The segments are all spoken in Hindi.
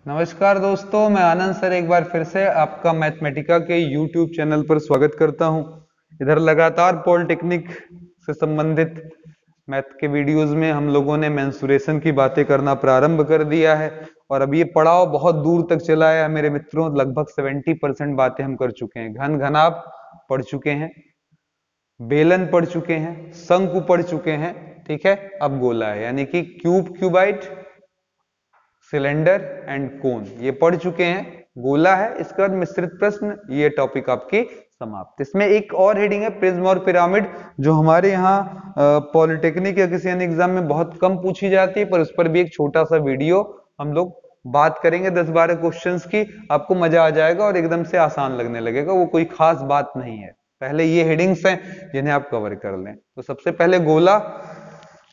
नमस्कार दोस्तों, मैं आनंद सर एक बार फिर से आपका मैथमेटिका के YouTube चैनल पर स्वागत करता हूं। इधर लगातार पॉलिटेक्निक से संबंधित मैथ के वीडियोस में हम लोगों ने मेंसुरेशन की बातें करना प्रारंभ कर दिया है और अब ये पड़ाव बहुत दूर तक चला है मेरे मित्रों। लगभग 70% बातें हम कर चुके हैं। घन घनाभ पढ़ चुके हैं, बेलन पढ़ चुके हैं, शंकु पढ़ चुके हैं, ठीक है। अब गोला है, यानी कि क्यूब, क्यूबाइट, सिलेंडर एंड कोन ये पढ़ चुके हैं। गोला है, इसके बाद मिश्रित प्रश्न, ये टॉपिक आपकी समाप्त। इसमें एक और हेडिंग है प्रिज्म और पिरामिड, जो हमारे यहाँ पॉलिटेक्निक या किसी अन्य एग्जाम में बहुत कम पूछी जाती है, पर उस पर भी एक छोटा सा वीडियो हम लोग बात करेंगे 10-12 क्वेश्चंस की। आपको मजा आ जाएगा और एकदम से आसान लगने लगेगा, वो कोई खास बात नहीं है। पहले ये हेडिंग्स हैं जिन्हें आप कवर कर लें। तो सबसे पहले गोला,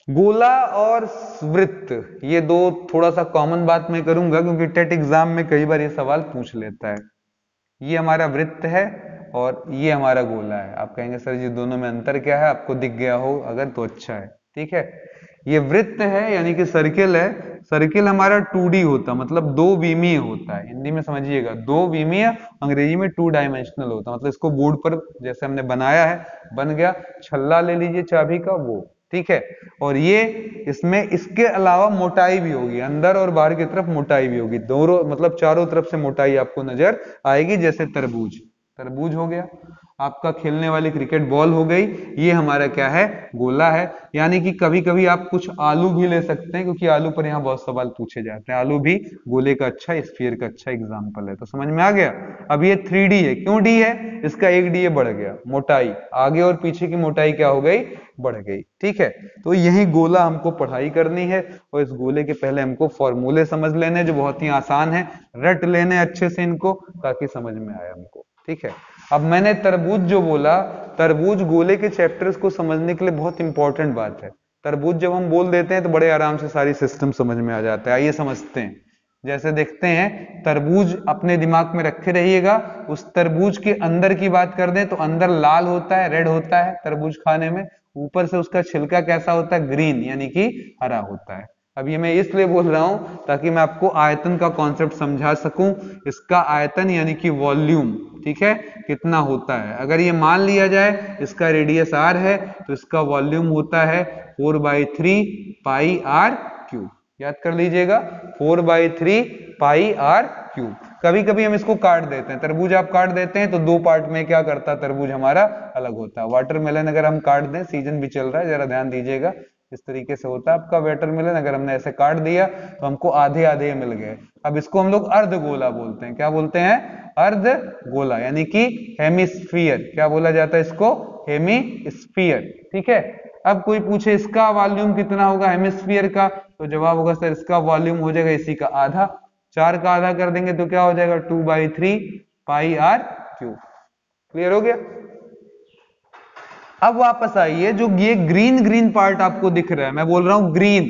गोला और वृत्त, ये दो थोड़ा सा कॉमन बात मैं करूंगा क्योंकि टेट एग्जाम में कई बार ये सवाल पूछ लेता है। ये हमारा वृत्त है और ये हमारा गोला है। आप कहेंगे सर जी दोनों में अंतर क्या है, आपको दिख गया हो अगर तो अच्छा है, ठीक है। ये वृत्त है यानी कि सर्किल है। सर्किल हमारा 2D होता, मतलब दो विमीय होता है। हिंदी में समझिएगा, दो विमीय, अंग्रेजी में 2 डायमेंशनल होता है। मतलब इसको बोर्ड पर जैसे हमने बनाया है, बन गया। छल्ला ले लीजिए चाबी का, वो ठीक है। और ये इसमें इसके अलावा मोटाई भी होगी, अंदर और बाहर की तरफ मोटाई भी होगी, दोनों मतलब चारों तरफ से मोटाई आपको नजर आएगी। जैसे तरबूज, तरबूज हो गया, आपका खेलने वाली क्रिकेट बॉल हो गई। ये हमारा क्या है, गोला है। यानी कि कभी कभी आप कुछ आलू भी ले सकते हैं, क्योंकि आलू पर यहाँ बहुत सवाल पूछे जाते हैं। आलू भी गोले का अच्छा, स्फीयर का अच्छा एग्जाम्पल है। तो समझ में आ गया। अब ये 3D है, क्यों डी है, इसका एक डी बढ़ गया, मोटाई आगे और पीछे की मोटाई क्या हो गई, बढ़ गई, ठीक है। तो यही गोला हमको पढ़ाई करनी है और इस गोले के पहले हमको फॉर्मूले समझ लेने, जो बहुत ही आसान है, रट लेने अच्छे से इनको, ताकि समझ में आए हमको, ठीक है। अब मैंने तरबूज जो बोला, तरबूज गोले के चैप्टर्स को समझने के लिए बहुत इंपॉर्टेंट बात है। तरबूज जब हम बोल देते हैं तो बड़े आराम से सारी सिस्टम समझ में आ जाता है। आइए समझते हैं। जैसे देखते हैं, तरबूज अपने दिमाग में रखे रहिएगा। उस तरबूज के अंदर की बात कर दें तो अंदर लाल होता है, रेड होता है तरबूज खाने में। ऊपर से उसका छिलका कैसा होता है, ग्रीन, यानी कि हरा होता है। अब ये मैं इसलिए बोल रहा हूं ताकि मैं आपको आयतन का कॉन्सेप्ट समझा सकूं। इसका आयतन यानी कि वॉल्यूम, ठीक है, कितना होता है। अगर ये मान लिया जाए इसका रेडियस r है, तो इसका वॉल्यूम होता है 4/3 पाई r क्यूब। याद कर लीजिएगा, 4/3 पाई r क्यूब। कभी कभी हम इसको काट देते हैं, तरबूज आप काट देते हैं तो दो पार्ट में क्या करता है तरबूज हमारा, अलग होता है। वाटरमेलन अगर हम काट दें, सीजन भी चल रहा है, जरा ध्यान दीजिएगा, इस तरीके से होता है आपका वाटरमेलन। अगर हमने ऐसे काट दिया तो हमको आधे आधे मिल गए। अब इसको हम लोग अर्ध गोला बोलते हैं। क्या बोलते हैं, अर्ध गोला, यानी कि हेमिस्फीयर। क्या बोला जाता है इसको, हेमिस्फीयर, ठीक है। अब कोई पूछे इसका वॉल्यूम कितना होगा हेमिस्फीयर का, तो जवाब होगा सर इसका वॉल्यूम हो जाएगा इसी का आधा। 4 का आधा कर देंगे तो क्या हो जाएगा, 2/3 पाई r क्यूब। क्लियर हो गया। अब वापस आइए, जो ये ग्रीन ग्रीन पार्ट आपको दिख रहा है, मैं बोल रहा हूं ग्रीन,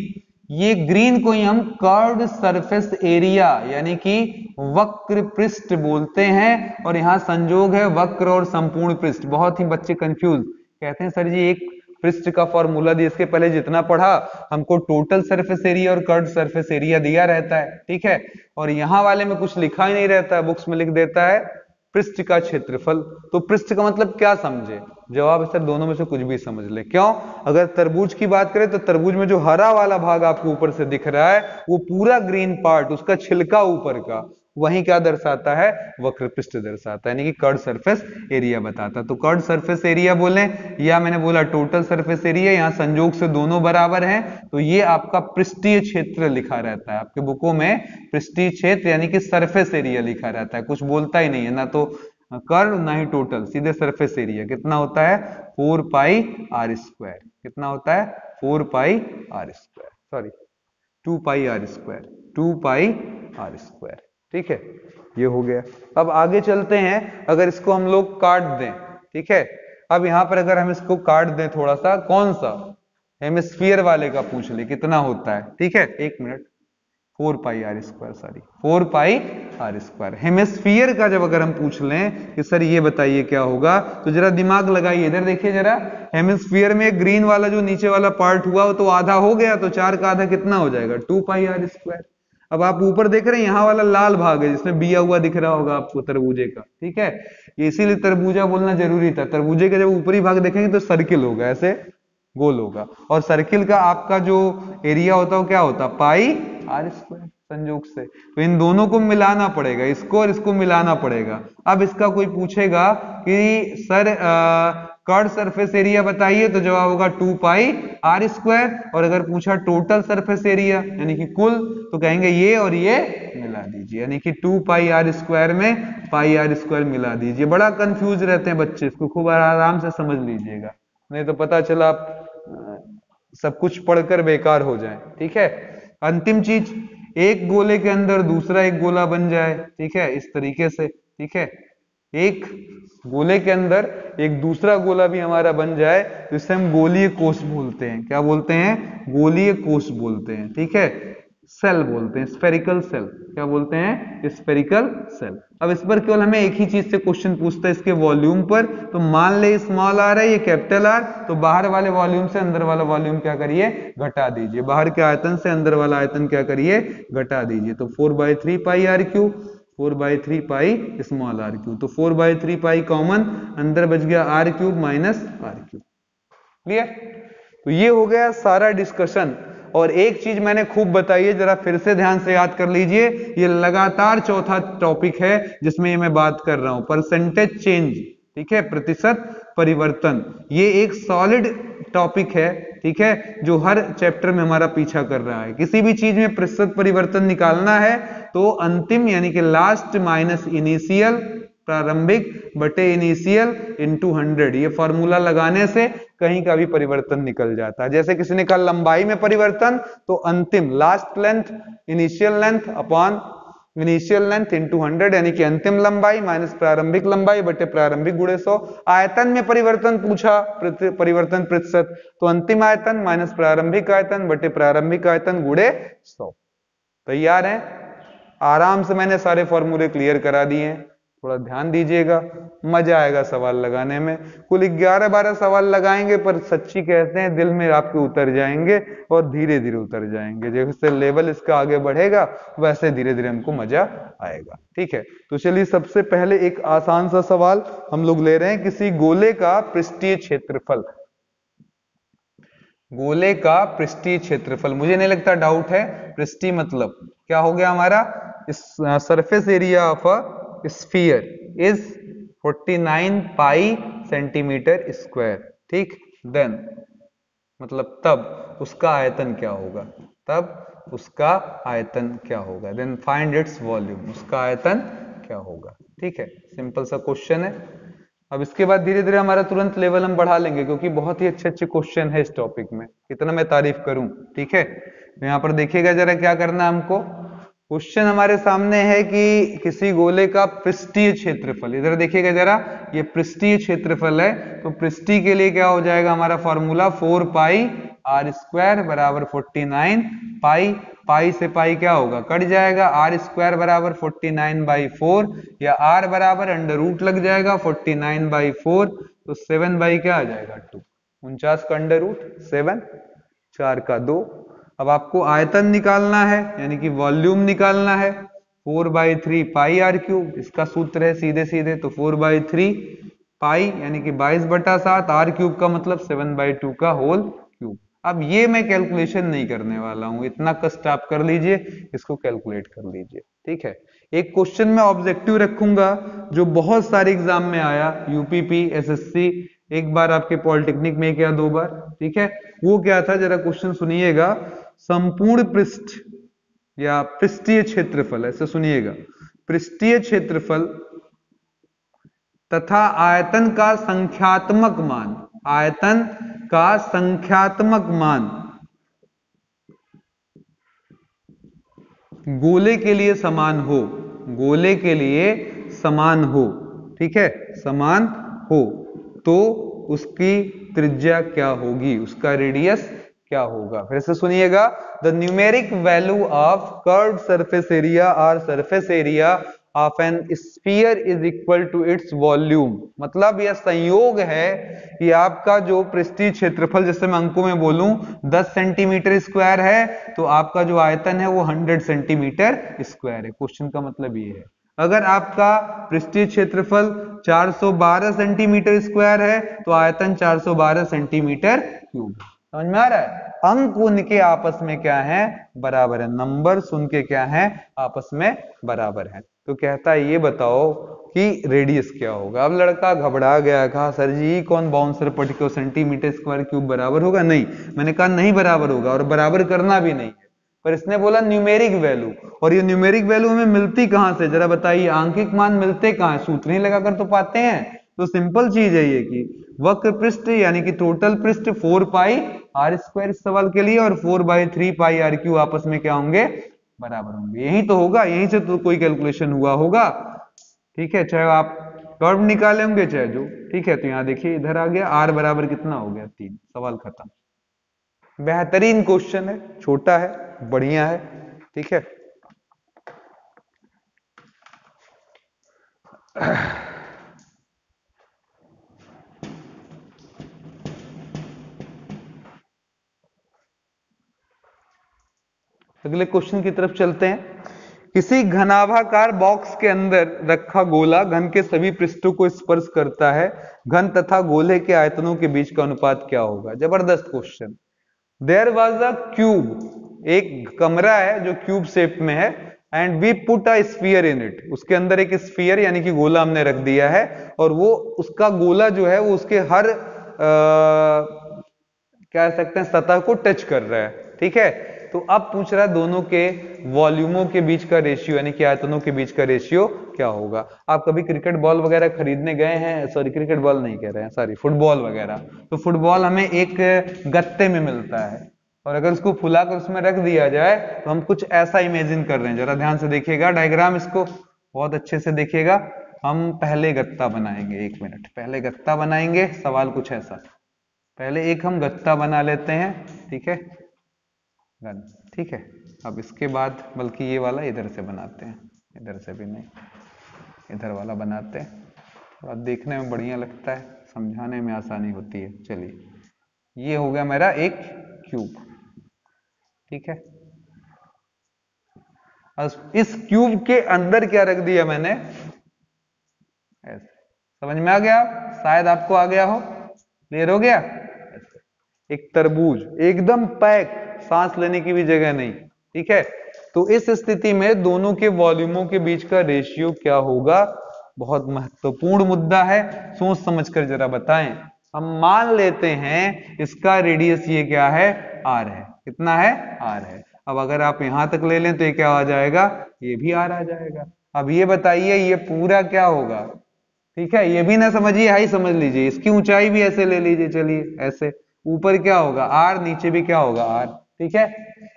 ये ग्रीन को ही हम कर्व्ड सरफेस एरिया यानी कि वक्र पृष्ठ बोलते हैं। और यहां संजोग है वक्र और संपूर्ण पृष्ठ। बहुत ही बच्चे कंफ्यूज कहते हैं सर जी एक पृष्ठ का फॉर्मूला दिया, इसके पहले जितना पढ़ा हमको टोटल सरफेस एरिया और कर्व्ड सरफेस एरिया दिया रहता है, ठीक है। और यहां वाले में कुछ लिखा ही नहीं रहता है, बुक्स में लिख देता है पृष्ठ का क्षेत्रफल। तो पृष्ठ का मतलब क्या समझे, जवाब है सर दोनों में से कुछ भी समझ ले। क्यों, अगर तरबूज की बात करें तो तरबूज में जो हरा वाला भाग आपको ऊपर से दिख रहा है, वो पूरा ग्रीन पार्ट, उसका छिलका ऊपर का, वही क्या दर्शाता है, वक्र पृष्ठ दर्शाता है, यानी कि कर्ड सरफेस एरिया बताता है। तो कर्ड सरफेस एरिया बोले, या मैंने बोला टोटल सरफेस एरिया, यहां संयोग से दोनों बराबर हैं, तो ये आपका पृष्ठीय क्षेत्र लिखा रहता है आपके बुकों में। पृष्ठीय क्षेत्र यानी कि सरफेस एरिया लिखा रहता है, कुछ बोलता ही नहीं है, ना तो कर्व ना ही टोटल, सीधे सरफेस एरिया। कितना होता है, 4 पाई r स्क्वायर। कितना होता है, 4 पाई r स्क्वायर, सॉरी 2 पाई r स्क्वायर, 2 पाई r स्क्वायर, ठीक है। ये हो गया। अब आगे चलते हैं, अगर इसको हम लोग काट दें, ठीक है। अब यहां पर अगर हम इसको काट दें थोड़ा सा, कौन सा, हेमिस्फीयर वाले का पूछ ले कितना होता है, ठीक है, एक मिनट, 4 पाई r स्क्वायर, सॉरी 4 पाई r स्क्वायर। हेमिस्फीयर का जब अगर हम पूछ लें कि सर ये बताइए क्या होगा, तो जरा दिमाग लगाइए, इधर देखिए जरा। हेमिस्फीयर में ग्रीन वाला जो नीचे वाला पार्ट हुआ वो तो आधा हो गया, तो 4 का आधा कितना हो जाएगा, 2 पाई r स्क्वायर। अब आप ऊपर देख रहे हैं यहाँ वाला लाल भाग है जिसमें बिया हुआ दिख रहा होगा आपको तरबूजे का, ठीक है, ये इसीलिए तरबूजा बोलना जरूरी था। तरबूजे का जब ऊपरी भाग देखेंगे तो सर्किल होगा, ऐसे गोल होगा, और सर्किल का आपका जो एरिया होता है वो क्या होता है, पाई आर स्क्वायर, संयोग से। तो इन दोनों को मिलाना पड़ेगा, इसको और इसको मिलाना पड़ेगा। अब इसका कोई पूछेगा कि सर कर्व सरफेस एरिया बताइए, तो जवाब होगा 2 पाई आर स्क्वायर। और अगर पूछा टोटल सरफेस एरिया यानी कि कुल, तो कहेंगे ये और ये मिला दीजिए, यानी कि 2 पाई आर स्क्वायर में पाई आर स्क्वायर मिला दीजिए। बड़ा कंफ्यूज रहते हैं बच्चे, इसको खूब आराम से समझ लीजिएगा, नहीं तो पता चला आप सब कुछ पढ़कर बेकार हो जाए, ठीक है। अंतिम चीज, एक गोले के अंदर दूसरा एक गोला बन जाए, ठीक है, इस तरीके से, ठीक है, एक गोले के अंदर एक दूसरा गोला भी हमारा बन जाए, तो इसे हम गोलीय कोष बोलते हैं। क्या बोलते हैं, गोलीय कोष बोलते हैं, ठीक है, सेल बोलते हैं, स्फेरिकल सेल। क्या बोलते हैं, स्फेरिकल सेल। अब इस पर केवल हमें एक ही चीज से क्वेश्चन पूछता है, इसके वॉल्यूम पर। तो मान ले स्मॉल आर है, ये कैपिटल आर, तो बाहर वाले वॉल्यूम से अंदर वाला वॉल्यूम क्या करिए, घटा दीजिए। बाहर के आयतन से अंदर वाला आयतन क्या करिए, घटा दीजिए। तो 4/3 pi R cube, 4/3 pi small R cube. तो 4/3 पाई कॉमन, अंदर बच गया R cube minus R cube. Clear. तो ये हो गया सारा डिस्कशन। और एक चीज मैंने खूब बताई है, जरा फिर से ध्यान से याद कर लीजिए, ये लगातार चौथा टॉपिक है जिसमें ये मैं बात कर रहा हूं, परसेंटेज चेंज, ठीक है, प्रतिशत परिवर्तन। ये एक सॉलिड टॉपिक है, ठीक है, जो हर चैप्टर में हमारा पीछा कर रहा है। किसी भी चीज में प्रतिशत परिवर्तन निकालना है तो अंतिम यानी कि लास्ट माइनस इनिशियल, प्रारंभिक बटे इनिशियल इनटू 100, ये फॉर्मूला लगाने से कहीं का भी परिवर्तन निकल जाता है। जैसे किसी ने कहा लंबाई में परिवर्तन, तो अंतिम last length initial length upon initial length into 100, यानी कि अंतिम लंबाई माइनस प्रारंभिक लंबाई बटे प्रारंभिक गुणे 100। आयतन में परिवर्तन पूछा, परिवर्तन प्रतिशत, तो अंतिम आयतन माइनस प्रारंभिक आयतन बटे प्रारंभिक आयतन गुणे 100। तैयार हैं? आराम से मैंने सारे फॉर्मूले क्लियर करा दिए हैं, थोड़ा ध्यान दीजिएगा, मजा आएगा सवाल लगाने में। कुल 11-12 सवाल लगाएंगे, पर सच्ची कहते हैं दिल में आपके उतर जाएंगे और धीरे धीरे उतर जाएंगे। जैसे लेवल इसका आगे बढ़ेगा वैसे धीरे धीरे हमको मजा आएगा, ठीक है। तो चलिए सबसे पहले एक आसान सा सवाल हम लोग ले रहे हैं, किसी गोले का पृष्ठीय क्षेत्रफल। गोले का पृष्ठीय क्षेत्रफल, मुझे नहीं लगता डाउट है, पृष्ठीय मतलब क्या हो गया हमारा, इस surface area of a sphere is 49 pi centimetre square, ठीक। देन मतलब तब उसका आयतन क्या होगा, तब उसका आयतन क्या होगा, देन फाइंड इट्स वॉल्यूम, उसका आयतन क्या होगा, ठीक है। सिंपल सा क्वेश्चन है। अब इसके बाद धीरे धीरे हमारा तुरंत लेवल हम बढ़ा लेंगे, क्योंकि बहुत ही अच्छे अच्छे क्वेश्चन है इस टॉपिक में, कितना मैं तारीफ करूं, ठीक है। तो यहाँ पर देखिएगा जरा क्या करना है हमको। क्वेश्चन हमारे सामने है कि किसी गोले का पृष्ठीय क्षेत्रफल, इधर देखिएगा जरा, ये पृष्ठीय क्षेत्रफल है, तो पृष्ठीय के लिए क्या हो जाएगा हमारा फॉर्मूला, 4 पाई आर स्क्वायर बराबर 49 पाई, पाई से पाई क्या होगा, कट जाएगा, आर स्क्वायर बराबर 49/4, या आर बराबर अंडर रूट लग जाएगा 49/4, तो 7 बाई क्या आ जाएगा 2, 49 का अंडर रूट 7, 4 का 2। अब आपको आयतन निकालना है, यानी कि वॉल्यूम निकालना है, 4/3 पाई आर क्यूब, इसका सूत्र है सीधे सीधे, तो 4/3 पाई यानी कि 22/7, आर क्यूब का मतलब 7/2 का होल क्यूब। अब ये मैं कैलकुलेशन नहीं करने वाला हूं, इतना कष्ट आप कर लीजिए, इसको कैलकुलेट कर लीजिए, ठीक है। एक क्वेश्चन में ऑब्जेक्टिव रखूंगा जो बहुत सारे एग्जाम में आया, यूपीपी, एसएससी, एक बार आपके पॉलिटेक्निक में क्या 2 बार, ठीक है। वो क्या था, जरा क्वेश्चन सुनिएगा। संपूर्ण पृष्ठ या पृष्ठीय क्षेत्रफल, ऐसे सुनिएगा, पृष्ठीय क्षेत्रफल तथा आयतन का संख्यात्मक मान, आयतन का संख्यात्मक मान गोले के लिए समान हो, गोले के लिए समान हो, ठीक है, समान हो, तो उसकी त्रिज्या क्या होगी, उसका रेडियस क्या होगा। फिर से सुनिएगा, the numeric value of curved surface area और surface area of an sphere is equal to its volume. मतलब यह संयोग है कि आपका जो पृष्ठीय क्षेत्रफल, जैसे मैं अंकों में बोलूं 10 सेंटीमीटर स्क्वायर है, तो आपका जो आयतन है वो 100 सेंटीमीटर स्क्वायर है। क्वेश्चन का मतलब ये है, अगर आपका पृष्ठीय क्षेत्रफल 412 सेंटीमीटर स्क्वायर है तो आयतन 412 सेंटीमीटर क्यूब। समझ में आ रहा है? अंक उनके आपस में क्या है, बराबर है। नंबर्स उनके क्या है, आपस में बराबर है। तो कहता है ये बताओ कि रेडियस क्या होगा। अब लड़का घबरा गया, कहा सर जी कौन बाउंसर पट्टी को सेंटीमीटर स्क्वायर क्यूब बराबर होगा? नहीं, मैंने कहा नहीं बराबर होगा और बराबर करना भी नहीं है। पर इसने बोला न्यूमेरिक वैल्यू, और ये न्यूमेरिक वैल्यू हमें मिलती कहां से, जरा बताइए। आंकिक मान मिलते कहां है? सूत्र ही लगाकर तो पाते हैं। तो सिंपल चीज है ये कि वक्र पृष्ठ यानी कि टोटल पृष्ठ 4 पाई आर स्क्वायर इस सवाल के लिए, और 4/3 पाई आर क्यू आपस में क्या होंगे, बराबर होंगे। यही तो होगा, यहीं से तो कोई कैलकुलेशन हुआ होगा। ठीक है, चाहे आप कर्व निकाले होंगे चाहे जो। ठीक है, तो यहां देखिए इधर आ गया आर बराबर कितना हो गया 3, सवाल खत्म। बेहतरीन क्वेश्चन है, छोटा है, बढ़िया है। ठीक है, अगले क्वेश्चन की तरफ चलते हैं। किसी घनाभाकार बॉक्स के अंदर रखा गोला घन के सभी पृष्ठों को स्पर्श करता है। घन तथा गोले के आयतनों के बीच का अनुपात क्या होगा? जबरदस्त question. There was a cube, एक कमरा है जो क्यूब शेप में है, and we put a sphere in it. उसके अंदर एक स्फीयर यानी कि गोला हमने रख दिया है, और वो उसका गोला जो है वो उसके हर कह सकते हैं सतह को टच कर रहा है। ठीक है, तो अब पूछ रहा है दोनों के वॉल्यूमों के बीच का रेशियो यानी कि आयतनों के बीच का रेशियो क्या होगा। आप कभी क्रिकेट बॉल वगैरह खरीदने गए हैं, सॉरी क्रिकेट बॉल नहीं कह रहे हैं, सॉरी फुटबॉल वगैरह, तो फुटबॉल हमें एक गत्ते में मिलता है, और अगर उसको फुलाकर उसमें रख दिया जाए तो हम कुछ ऐसा इमेजिन कर रहे हैं। जरा ध्यान से देखिएगा डायग्राम, इसको बहुत अच्छे से देखिएगा। हम पहले गत्ता बनाएंगे, 1 मिनट, पहले गत्ता बनाएंगे। सवाल कुछ ऐसा, पहले एक हम गत्ता बना लेते हैं। ठीक है, गन। ठीक है, अब इसके बाद बल्कि ये वाला इधर से बनाते हैं, इधर से भी नहीं, इधर वाला बनाते हैं, थोड़ा देखने में बढ़िया लगता है, समझाने में आसानी होती है। चलिए, ये हो गया मेरा एक क्यूब। ठीक है, अब इस क्यूब के अंदर क्या रख दिया मैंने, ऐसे। समझ में आ गया? शायद आपको आ गया हो, क्लियर हो गया? एक तरबूज एकदम पैक, सांस लेने की भी जगह नहीं। ठीक है, तो इस स्थिति में दोनों के वॉल्यूमों के बीच का रेशियो क्या होगा? बहुत महत्वपूर्ण मुद्दा है, सोच समझकर जरा बताएं। हम मान लेते हैं इसका रेडियस ये क्या है, आर है। कितना है? आर है। अब अगर आप यहां तक ले लें तो ये क्या आ जाएगा, ये भी आर आ जाएगा। अब ये बताइए ये पूरा क्या होगा? ठीक है, ये भी ना समझिए, हाई समझ लीजिए, इसकी ऊंचाई भी ऐसे ले लीजिए। चलिए ऐसे, ऊपर क्या होगा आर, नीचे भी क्या होगा आर। ठीक है,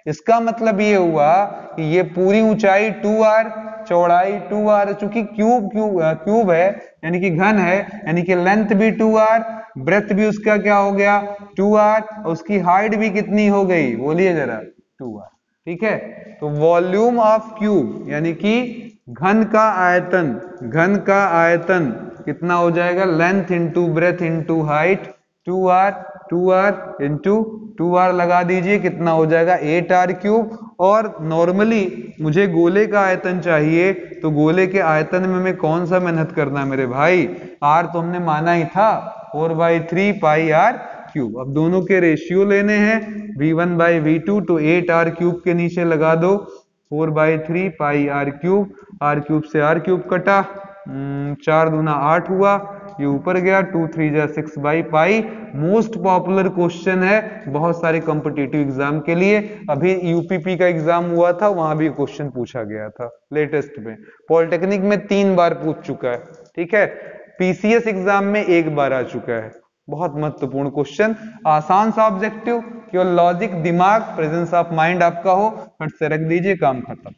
इसका मतलब ये हुआ कि ये पूरी ऊंचाई 2r, चौड़ाई 2r, चूंकि क्यूब है यानी कि घन है, यानी कि लेंथ भी 2r, ब्रेथ भी उसका क्या हो गया 2r, और उसकी हाइट भी कितनी हो गई, बोलिए जरा, 2r। ठीक है, तो वॉल्यूम ऑफ क्यूब यानी कि घन का आयतन, घन का आयतन कितना हो जाएगा, length into breadth into height, 2r, 2r into 2r लगा दीजिए, कितना हो जाएगा 8r क्यूब। और नॉर्मली मुझे गोले का आयतन चाहिए, तो गोले के आयतन में मैं कौन सा मेहनत करना है मेरे भाई, r तो हमने माना ही था 4/3 पाई r क्यूब। अब दोनों के रेशियो लेने हैं, v1/v2, तो 8r क्यूब के नीचे लगा दो 4/3 पाई r क्यूब, r क्यूब से r क्यूब कटा, 4 दूना 8 हुआ, ये ऊपर गया, 2 3 जा 6/पाई। मोस्ट पॉपुलर क्वेश्चन है बहुत सारे कॉम्पिटिटिव एग्जाम के लिए। अभी यूपीपी का एग्जाम हुआ था, वहां भी क्वेश्चन पूछा गया था लेटेस्ट में। पॉलिटेक्निक में 3 बार पूछ चुका है। ठीक है, पीसीएस एग्जाम में 1 बार आ चुका है। बहुत महत्वपूर्ण क्वेश्चन, आसान सा ऑब्जेक्टिव, केवल लॉजिक, दिमाग, प्रेजेंस ऑफ माइंड आपका हो, फट से रख दीजिए, काम खत्म।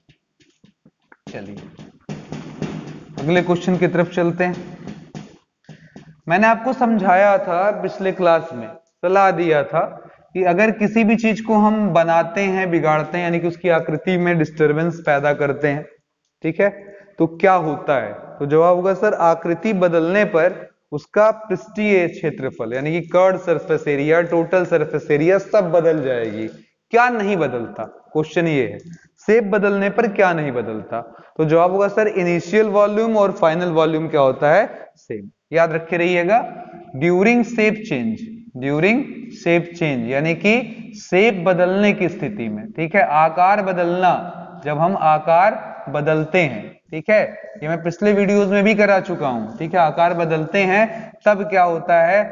चलिए अगले क्वेश्चन की तरफ चलते हैं। मैंने आपको समझाया था पिछले क्लास में, सलाह दिया था कि अगर किसी भी चीज को हम बनाते हैं, बिगाड़ते हैं, यानी कि उसकी आकृति में डिस्टरबेंस पैदा करते हैं, ठीक है, तो क्या होता है? तो जवाब होगा सर आकृति बदलने पर उसका पृष्ठीय क्षेत्रफल यानी कि curved surface area, total surface area सब बदल जाएगी। क्या नहीं बदलता? क्वेश्चन ये है, शेप बदलने पर क्या नहीं बदलता? तो जवाब होगा सर इनिशियल वॉल्यूम और फाइनल वॉल्यूम क्या होता है? सेम। याद रखे रहिएगा, during shape change, during shape change यानी कि शेप बदलने की स्थिति में, ठीक है, आकार बदलना, जब हम आकार बदलते हैं, ठीक है, ये मैं पिछले वीडियोस में भी करा चुका हूं, ठीक है, आकार बदलते हैं तब क्या होता है?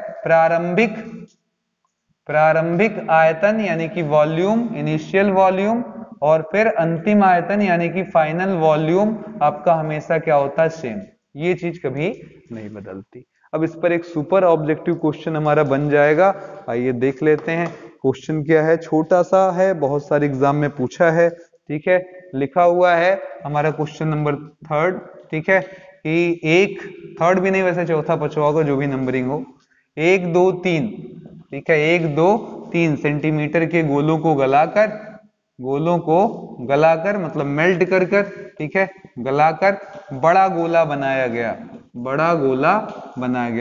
प्रारंभिक आयतन यानी कि वॉल्यूम, इनिशियल वॉल्यूम, और फिर अंतिम आयतन यानी कि फाइनल वॉल्यूम आपका हमेशा क्या होता है? सेम। ये चीज कभी नहीं बदलती। अब इस पर एक सुपर ऑब्जेक्टिव क्वेश्चन हमारा बन जाएगा, आइए देख लेते हैं। क्वेश्चन क्या है? छोटा सा है, बहुत सारे एग्जाम में पूछा है, ठीक है, लिखा हुआ है हमारा क्वेश्चन नंबर 3, ठीक है, कि एक, थर्ड भी नहीं वैसे चौथा पचवा होगा जो भी नंबरिंग हो, 1 2 3, ठीक है, 1 2 3 सेंटीमीटर के गोलों को गलाकर मतलब मेल्ट कर कर, ठीक है, गलाकर बड़ा गोला बनाया गया,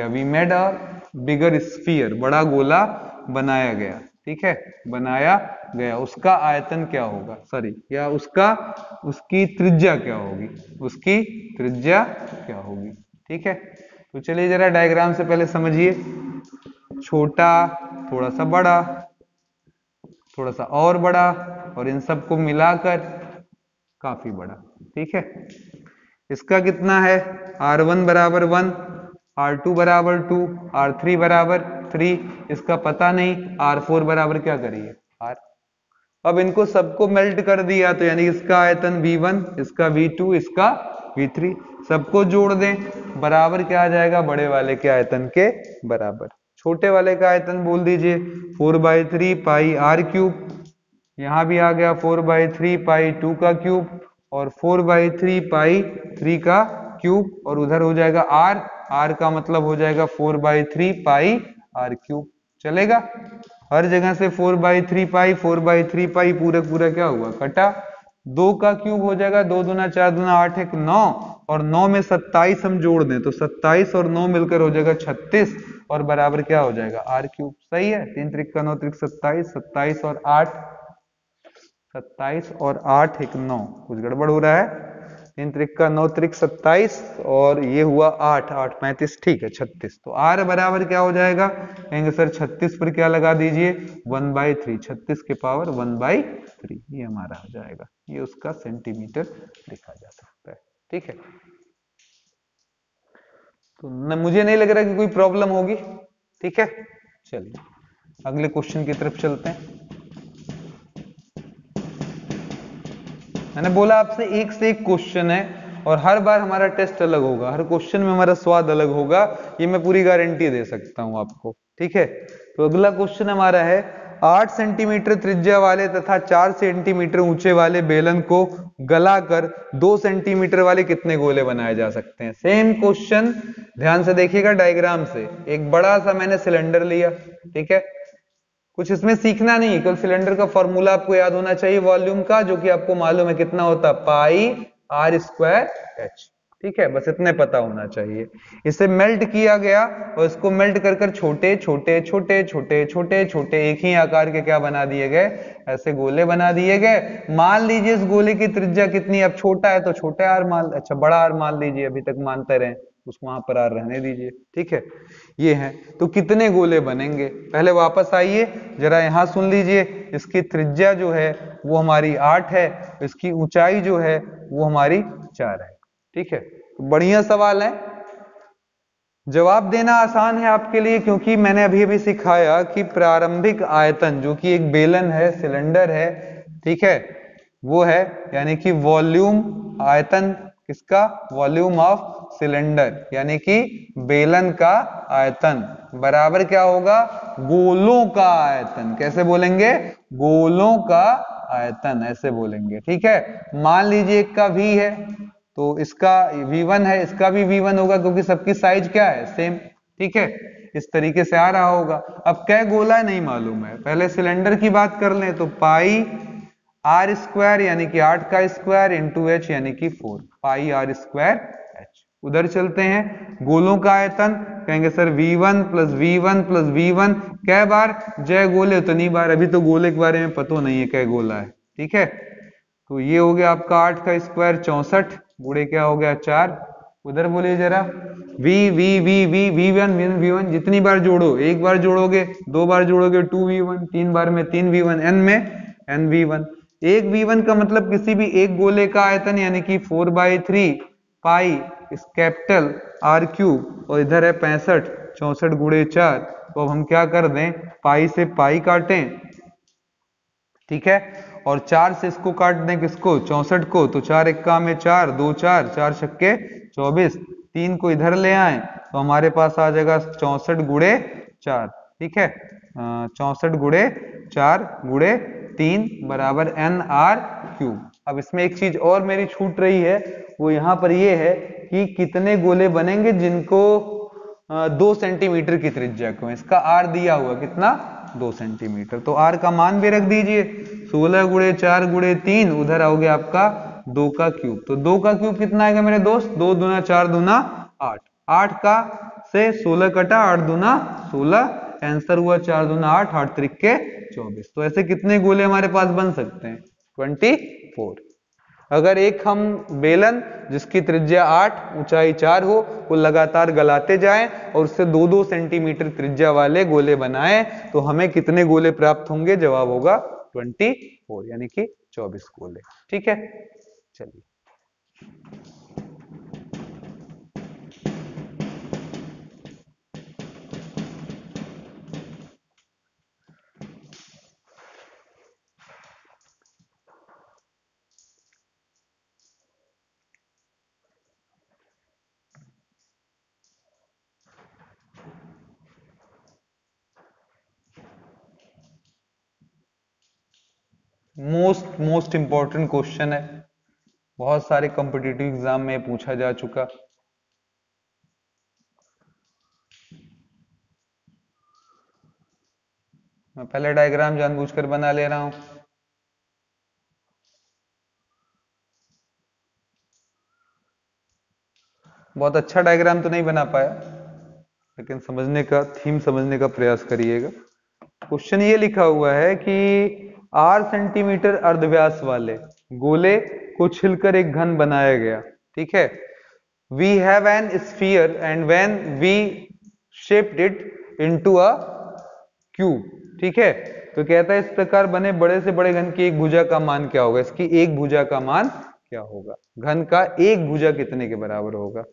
we made a bigger sphere, बड़ा गोला बनाया गया, ठीक है, बनाया गया, उसका आयतन क्या होगा? सॉरी, या उसकी त्रिज्या क्या होगी? ठीक है। तो चलिए जरा डायग्राम से पहले समझिए, छोटा, थोड़ा सा बड़ा, थोड़ा सा और बड़ा, और इन सबको मिलाकर काफी बड़ा, ठीक है। इसका कितना है? R1 बराबर 1, R2 बराबर 2, R3 बराबर 3, इसका पता नहीं, R4 बराबर क्या करिए? R। अब इनको सबको मेल्ट कर दिया तो यानी इसका आयतन V1, इसका V2, इसका V3, सबको जोड़ दें, बराबर क्या आ जाएगा? बड़े वाले के आयतन के बराबर। छोटे वाले का आयतन बोल दीजिए 4/3 पाई R क्यूब, यहां भी आ गया 4/3 पाई 2 का क्यूब, और 4/3 पाई 3 का क्यूब, और उधर हो जाएगा R का मतलब हो जाएगा 4/3 पाई R क्यूब। चलेगा? हर जगह से 4/3 पाई पूरा क्या हुआ? कटा। 2 का क्यूब हो जाएगा 2 दूना 4 दूना 8 1 9, और 9 में 27 हम जोड़ दें तो 27 और 9 मिलकर हो जाएगा 36, और बराबर क्या हो जाएगा? R cube. सही है? 3 त्रिक का 9 त्रिक 27, 27 और 8, 27 और 8 1 9, कुछ गड़बड़ हो रहा है। 3 त्रिक का 9 त्रिक 27, और ये हुआ 8 8 35, ठीक है 36। तो R बराबर क्या हो जाएगा? कहेंगे सर 36 पर क्या लगा दीजिए? 1/3, 36 के पावर 1/3, ये हमारा आ जाएगा, ये उसका सेंटीमीटर लिखा जा सकता है, ठीक है। तो मुझे नहीं लग रहा कि कोई प्रॉब्लम होगी, ठीक है। चलिए अगले क्वेश्चन की तरफ चलते हैं। मैंने बोला आपसे एक से एक क्वेश्चन है, और हर बार हमारा टेस्ट अलग होगा, हर क्वेश्चन में हमारा स्वाद अलग होगा, ये मैं पूरी गारंटी दे सकता हूं आपको, ठीक है। तो अगला क्वेश्चन हमारा है, 8 सेंटीमीटर त्रिज्या वाले तथा 4 सेंटीमीटर ऊंचे वाले बेलन को गलाकर 2 सेंटीमीटर वाले कितने गोले बनाए जा सकते हैं? सेम क्वेश्चन, ध्यान से देखिएगा डायग्राम से। एक बड़ा सा मैंने सिलेंडर लिया, ठीक है, कुछ इसमें सीखना नहीं, केवल सिलेंडर का फॉर्मूला आपको याद होना चाहिए वॉल्यूम का, जो कि आपको मालूम है कितना होता है, पाई R²H, ठीक है, बस इतने पता होना चाहिए। इसे मेल्ट किया गया, और इसको मेल्ट कर कर छोटे छोटे छोटे छोटे छोटे छोटे एक ही आकार के क्या बना दिए गए? ऐसे गोले बना दिए गए। मान लीजिए इस गोले की त्रिज्या कितनी? अब छोटा है तो छोटा R मान, अच्छा बड़ा R मान लीजिए, अभी तक मानते रहे, उसको वहां पर R रहने दीजिए, ठीक है। ये है, तो कितने गोले बनेंगे? पहले वापस आइए जरा, यहां सुन लीजिए, इसकी त्रिज्या जो है वो हमारी 8 है, इसकी ऊंचाई जो है वो हमारी 4 है, ठीक है। तो बढ़िया सवाल है, जवाब देना आसान है आपके लिए, क्योंकि मैंने अभी अभी सिखाया कि प्रारंभिक आयतन जो कि एक बेलन है, सिलेंडर है, ठीक है, वो है, यानी कि वॉल्यूम, आयतन किसका? वॉल्यूम ऑफ सिलेंडर, यानी कि बेलन का आयतन बराबर क्या होगा? गोलों का आयतन। कैसे बोलेंगे? गोलों का आयतन, ऐसे बोलेंगे, ठीक है। मान लीजिए एक का V है, तो इसका V1 है, इसका भी V1 होगा, क्योंकि सबकी साइज क्या है? सेम, ठीक है। इस तरीके से आ रहा होगा। अब क्या गोला है नहीं मालूम है, पहले सिलेंडर की बात कर लें, तो पाई आर स्क्वायर यानी कि 8 का स्क्वायर इंटू एच यानी कि 4 पाई आर स्क्वायर एच। उधर चलते हैं, गोलों का आयतन कहेंगे sir V1 plus V1 plus V1 कै बार जय गोले उतनी बार, अभी तो गोले के बारे में पता नहीं है कै गोला है, ठीक है। तो ये हो गया आपका 8 का स्क्वायर 64 गुणे क्या हो गया 4। उधर बोलिए जरा V1 जितनी बार जोड़ो, एक बार जोड़ोगे, दो बार जोड़ोगे 2V1, तीन बार में 3V1, n में nV1। एक V1 का मतलब किसी भी एक गोले का आयतन यानी कि 4/3 पाई इस कैपिटल R क्यूब, और इधर है 65 64 गुणे 4। तो अब हम क्या कर दें, पाई से पाई काटें, ठीक है, और 4 से इसको काट दें, किसको 64 को, तो 4 एक्का में 4 2 4 4 छक्के 24, 3 को इधर ले आए तो हमारे पास आ जाएगा 64 गुणे 4, ठीक है, 64 गुणे 4 गुणे 3 बराबर NR क्यूब। अब इसमें एक चीज और मेरी छूट रही है, वो यहाँ पर ये है कि कितने गोले बनेंगे जिनको 2 सेंटीमीटर की त्रिज्या को, इसका R दिया हुआ कितना 2 सेंटीमीटर, तो R का मान भी रख दीजिए 16 गुणे 4 गुणे 3, उधर आओगे आपका 2 का क्यूब। तो 2 का क्यूब कितना आएगा मेरे दोस्त, 2 दूना 4 दूना 8, 8 का से 16 कटा 8 दूना 16, आंसर हुआ 4 दूना 8 8 त्रिके 24। तो ऐसे कितने गोले हमारे पास बन सकते हैं 24। अगर एक हम बेलन जिसकी त्रिज्या 8 ऊंचाई 4 हो वो लगातार गलाते जाएं और उससे 2-2 सेंटीमीटर त्रिज्या वाले गोले बनाएं तो हमें कितने गोले प्राप्त होंगे, जवाब होगा 24 यानी कि 24 गोले, ठीक है। चलिए मोस्ट इंपॉर्टेंट क्वेश्चन है, बहुत सारे कॉम्पिटिटिव एग्जाम में पूछा जा चुका। मैं पहले डायग्राम जानबूझकर बना ले रहा हूं। बहुत अच्छा डायग्राम तो नहीं बना पाया, लेकिन समझने का थीम समझने का प्रयास करिएगा। क्वेश्चन ये लिखा हुआ है कि 8 सेंटीमीटर अर्धव्यास वाले गोले को छिलकर एक घन बनाया गया, ठीक है। We have an sphere and when we shaped it into a cube, ठीक है। तो कहता है इस प्रकार बने बड़े से बड़े घन की एक भुजा का मान क्या होगा, इसकी एक भुजा का मान क्या होगा, घन का एक भुजा कितने के बराबर होगा।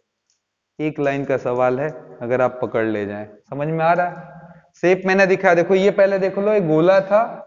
एक लाइन का सवाल है, अगर आप पकड़ ले जाएं। समझ में आ रहा है, शेप मैंने दिखाया, देखो ये पहले देख लो, एक गोला था,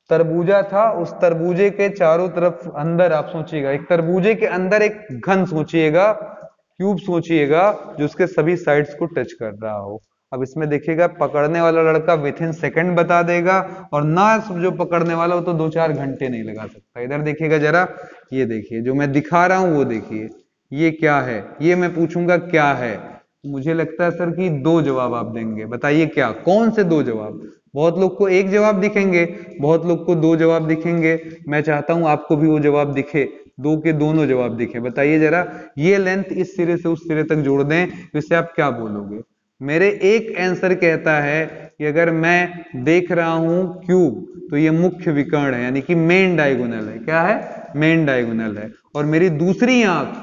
तरबूजा था, उस तरबूजे के चारों तरफ अंदर आप सोचिएगा, एक तरबूजे के अंदर एक घन सोचिएगा, क्यूब सोचिएगा जो उसके सभी साइड्स को टच कर रहा हो। अब इसमें देखिएगा पकड़ने वाला लड़का विथ इन सेकेंड बता देगा, और ना जो पकड़ने वाला हो तो 2-4 घंटे नहीं लगा सकता। इधर देखिएगा जरा, ये देखिए जो मैं दिखा रहा हूं वो देखिए, ये क्या है, ये मैं पूछूंगा क्या है, मुझे लगता है सर कि 2 जवाब आप देंगे, बताइए क्या, कौन से 2 जवाब। बहुत लोग को एक जवाब दिखेंगे, बहुत लोग को 2 जवाब दिखेंगे, मैं चाहता हूं आपको भी वो जवाब दिखे, 2 के दोनों जवाब दिखे। बताइए जरा, ये लेंथ इस सिरे से उस सिरे तक जोड़ दें तो इससे आप क्या बोलोगे। मेरे एक आंसर कहता है कि अगर मैं देख रहा हूं क्यूब तो ये मुख्य विकर्ण है, यानी कि मेन डायगोनल है, क्या है, मेन डायगोनल है। और मेरी दूसरी आंख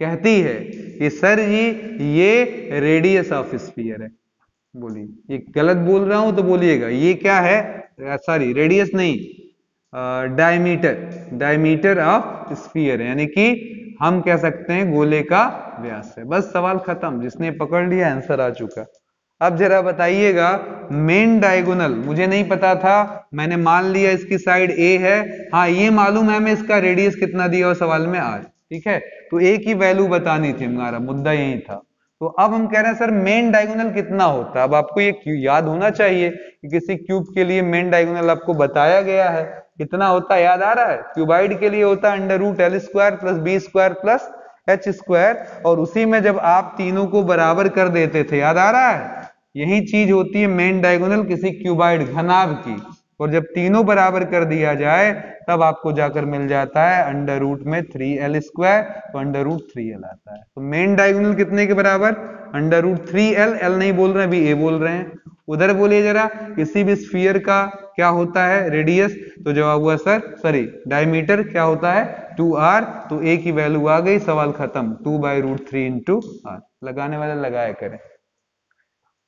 कहती है कि सर जी ये रेडियस ऑफ स्फीयर है। बोलिए, ये गलत बोल रहा हूं तो बोलिएगा, ये क्या है, सॉरी रेडियस नहीं, डायमीटर, डायमीटर ऑफ स्फीयर है, यानी कि हम कह सकते हैं गोले का व्यास है। बस सवाल खत्म, जिसने पकड़ लिया आंसर आ चुका। अब जरा बताइएगा, मेन डायगोनल मुझे नहीं पता था, मैंने मान लिया इसकी साइड ए है, हाँ ये मालूम है मैं इसका रेडियस कितना दिया और सवाल में आर, ठीक है, तो एक ही वैल्यू बतानी थी, हमारा मुद्दा यही था। तो अब हम कह रहे हैं सर मेन डायगोनल कितना होता है। अब आपको ये याद होना चाहिए कि किसी क्यूब के लिए मेन डायगोनल आपको बताया गया है, कितना होता है, याद आ रहा है, क्यूबाइड के लिए होता है √L² plus B² plus H², और उसी में जब आप तीनों को बराबर कर देते थे, याद आ रहा है, यही चीज होती है मेन डायगोनल किसी क्यूबाइड घनाभ की। और जब तीनों बराबर कर दिया जाए तब आपको जाकर मिल जाता है अंडर रूट में 3l², तो अंडर रूट 3l आता है। तो मेन डायगोनल कितने के बराबर? अंडर रूट 3l, एल नहीं बोल रहे हैं, अभी ए बोल रहे हैं। उधर बोलिए जरा, किसी भी स्फीयर का क्या होता है रेडियस? तो जवाब हुआ सर, सॉरी डायमीटर क्या होता है? 2r। तो ए की वैल्यू आ गई, सवाल खत्म। 2/√3 इंटू आर। लगाने वाले लगाया करें।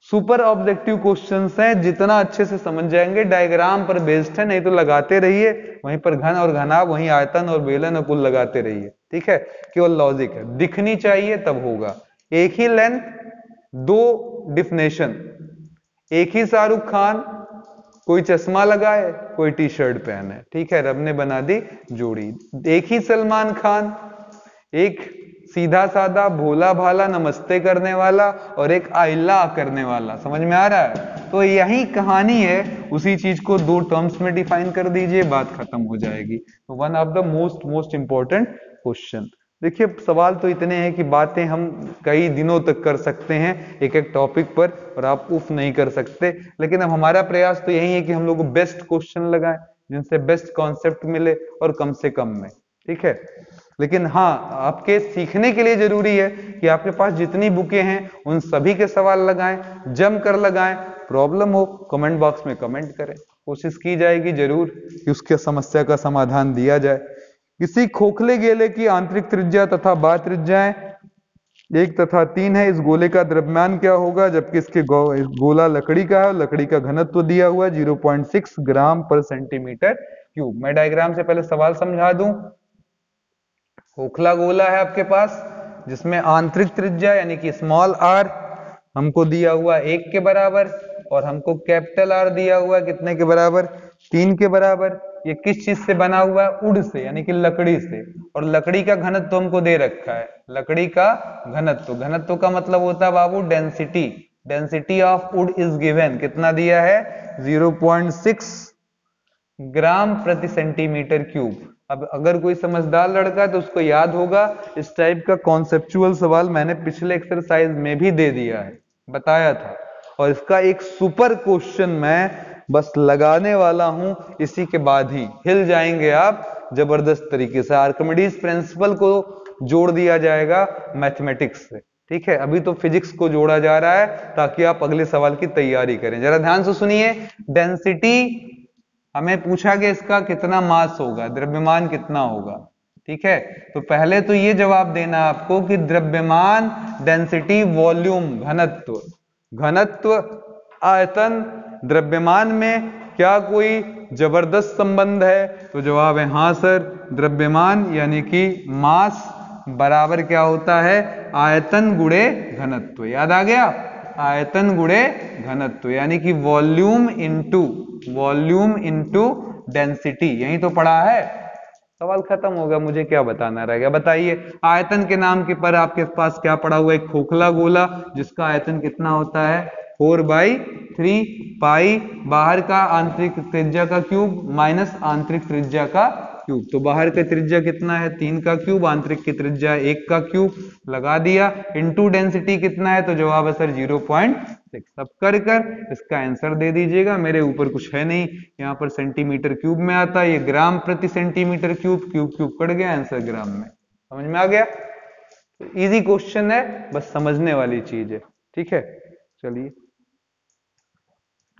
सुपर ऑब्जेक्टिव क्वेश्चंस हैं, जितना अच्छे से समझ जाएंगे, डायग्राम पर बेस्ड है, नहीं तो लगाते रहिए वहीं पर घन और घनाभ, वहीं आयतन और बेलन और कुल लगाते रहिए, ठीक है। केवल लॉजिक है, दिखनी चाहिए तब होगा। एक ही लेंथ, दो डिफिनेशन। एक ही शाहरुख खान, कोई चश्मा लगाए कोई टी शर्ट पहने, ठीक है, रब ने बना दी जोड़ी। एक ही सलमान खान, एक सीधा साधा भोला भाला नमस्ते करने वाला और एक आइला करने वाला, समझ में आ रहा है? तो यही कहानी है, उसी चीज को दो टर्म्स में डिफाइन कर दीजिए, बात खत्म हो जाएगी। तो one of the most important question. देखिए सवाल तो इतने हैं कि बातें हम कई दिनों तक कर सकते हैं एक एक टॉपिक पर, और आप उफ नहीं कर सकते। लेकिन अब हमारा प्रयास तो यही है कि हम लोग बेस्ट क्वेश्चन लगाएं, जिनसे बेस्ट कॉन्सेप्ट मिले और कम से कम में, ठीक है। लेकिन हाँ, आपके सीखने के लिए जरूरी है कि आपके पास जितनी बुकें हैं उन सभी के सवाल लगाएं, जम कर लगाएं। प्रॉब्लम हो कमेंट बॉक्स में कमेंट करें, कोशिश की जाएगी जरूर कि उसके समस्या का समाधान दिया जाए। किसी खोखले गोले की आंतरिक त्रिज्या तथा बाह्य त्रिज्याएं 1 तथा 3 है। इस गोले का द्रव्यमान क्या होगा? जबकि इसके गोला लकड़ी का है, लकड़ी का घनत्व दिया हुआ है 0.6 ग्राम पर सेंटीमीटर क्यूब। मैं डायग्राम से पहले सवाल समझा दूं। खोखला गोला है आपके पास, जिसमें आंतरिक त्रिज्या यानी कि स्मॉल आर हमको दिया हुआ 1 के बराबर, और हमको कैपिटल आर दिया हुआ कितने के बराबर? 3 के बराबर। ये किस चीज से बना हुआ है? वुड से, यानी कि लकड़ी से। और लकड़ी का घनत्व हमको दे रखा है, लकड़ी का घनत्व। घनत्व का मतलब होता है बाबू density. Density of wood is given, कितना दिया है? 0.6 ग्राम प्रति सेंटीमीटर क्यूब। अब अगर कोई समझदार लड़का है तो उसको याद होगा, इस टाइप का कॉन्सेप्चुअल सवाल मैंने पिछले एक्सरसाइज में भी दे दिया है, बताया था। और इसका एक सुपर क्वेश्चन मैं बस लगाने वाला हूं, इसी के बाद ही हिल जाएंगे आप जबरदस्त तरीके से। आर्किमिडीज प्रिंसिपल को जोड़ दिया जाएगा मैथमेटिक्स से, ठीक है। अभी तो फिजिक्स को जोड़ा जा रहा है ताकि आप अगले सवाल की तैयारी करें। जरा ध्यान से सुनिए। डेंसिटी हमें पूछा कि इसका कितना मास होगा, द्रव्यमान कितना होगा, ठीक है। तो पहले तो ये जवाब देना आपको कि द्रव्यमान, डेंसिटी, वॉल्यूम, घनत्व। घनत्व, आयतन, द्रव्यमान में क्या कोई जबरदस्त संबंध है? तो जवाब है हाँ सर। द्रव्यमान यानी कि मास बराबर क्या होता है? आयतन गुणे घनत्व। याद आ गया? आयतन गुणे घनत्व, यानी कि वॉल्यूम इंटू डेंसिटी। यही तो पढ़ा है। सवाल खत्म हो गया, मुझे क्या बताना रह गया? बताइए। आयतन के नाम के पर आपके पास क्या पड़ा हुआ है? एक खोखला गोला, जिसका आयतन कितना होता है? 4/3 पाई, बाहर का आंतरिक त्रिज्या का क्यूब माइनस आंतरिक त्रिज्या का क्यूब। तो बाहर का त्रिज्या कितना है? 3 का क्यूब, आंतरिक की त्रिज्या 1 का क्यूब, लगा दिया। इंटू डेंसिटी कितना है? तो जवाब है सर 0.6। सब कर इसका आंसर दे दीजिएगा, मेरे ऊपर कुछ है नहीं। यहाँ पर सेंटीमीटर क्यूब में आता है, ये ग्राम प्रति सेंटीमीटर क्यूब, क्यूब कट गया, आंसर ग्राम में। समझ में आ गया? तो इजी क्वेश्चन है, बस समझने वाली चीज है, ठीक है। चलिए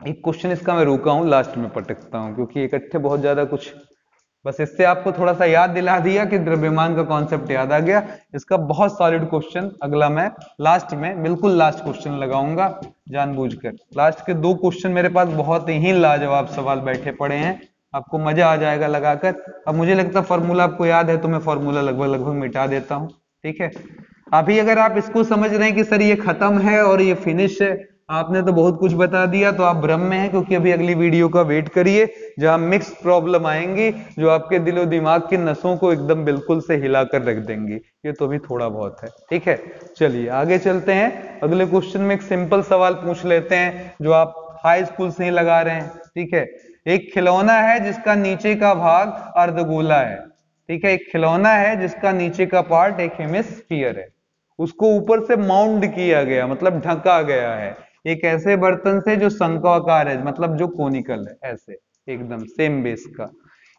एक क्वेश्चन इसका मैं रोका हूं, लास्ट में पटकता हूं, क्योंकि इकट्ठे बहुत ज्यादा कुछ, बस इससे आपको थोड़ा सा याद दिला दिया कि द्रव्यमान का कॉन्सेप्ट याद आ गया। इसका बहुत सॉलिड क्वेश्चन अगला मैं लास्ट में, बिल्कुल लास्ट क्वेश्चन लगाऊंगा जानबूझकर। लास्ट के 2 क्वेश्चन मेरे पास बहुत ही लाजवाब सवाल बैठे पड़े हैं, आपको मजा आ जाएगा लगाकर। अब मुझे लगता है फॉर्मूला आपको याद है, तो मैं फॉर्मूला लगभग मिटा देता हूं, ठीक है। अभी अगर आप इसको समझ रहे हैं कि सर ये खत्म है और ये फिनिश है, आपने तो बहुत कुछ बता दिया, तो आप भ्रम में हैं, क्योंकि अभी अगली वीडियो का वेट करिए, जहां मिक्स प्रॉब्लम आएंगी जो आपके दिलो दिमाग की नसों को एकदम बिल्कुल से हिलाकर रख देंगी। ये तो भी थोड़ा बहुत है, ठीक है। चलिए आगे चलते हैं। अगले क्वेश्चन में एक सिंपल सवाल पूछ लेते हैं जो आप हाई स्कूल से ही लगा रहे हैं, ठीक है। एक खिलौना है जिसका नीचे का भाग अर्धगोला है, ठीक है। एक खिलौना है जिसका नीचे का पार्ट एक हेमिस्फीयर है, उसको ऊपर से माउंट किया गया, मतलब ढका गया है एक ऐसे बर्तन से जो शंक्वाकार है, मतलब जो कोनिकल है, ऐसे, एकदम सेम बेस का।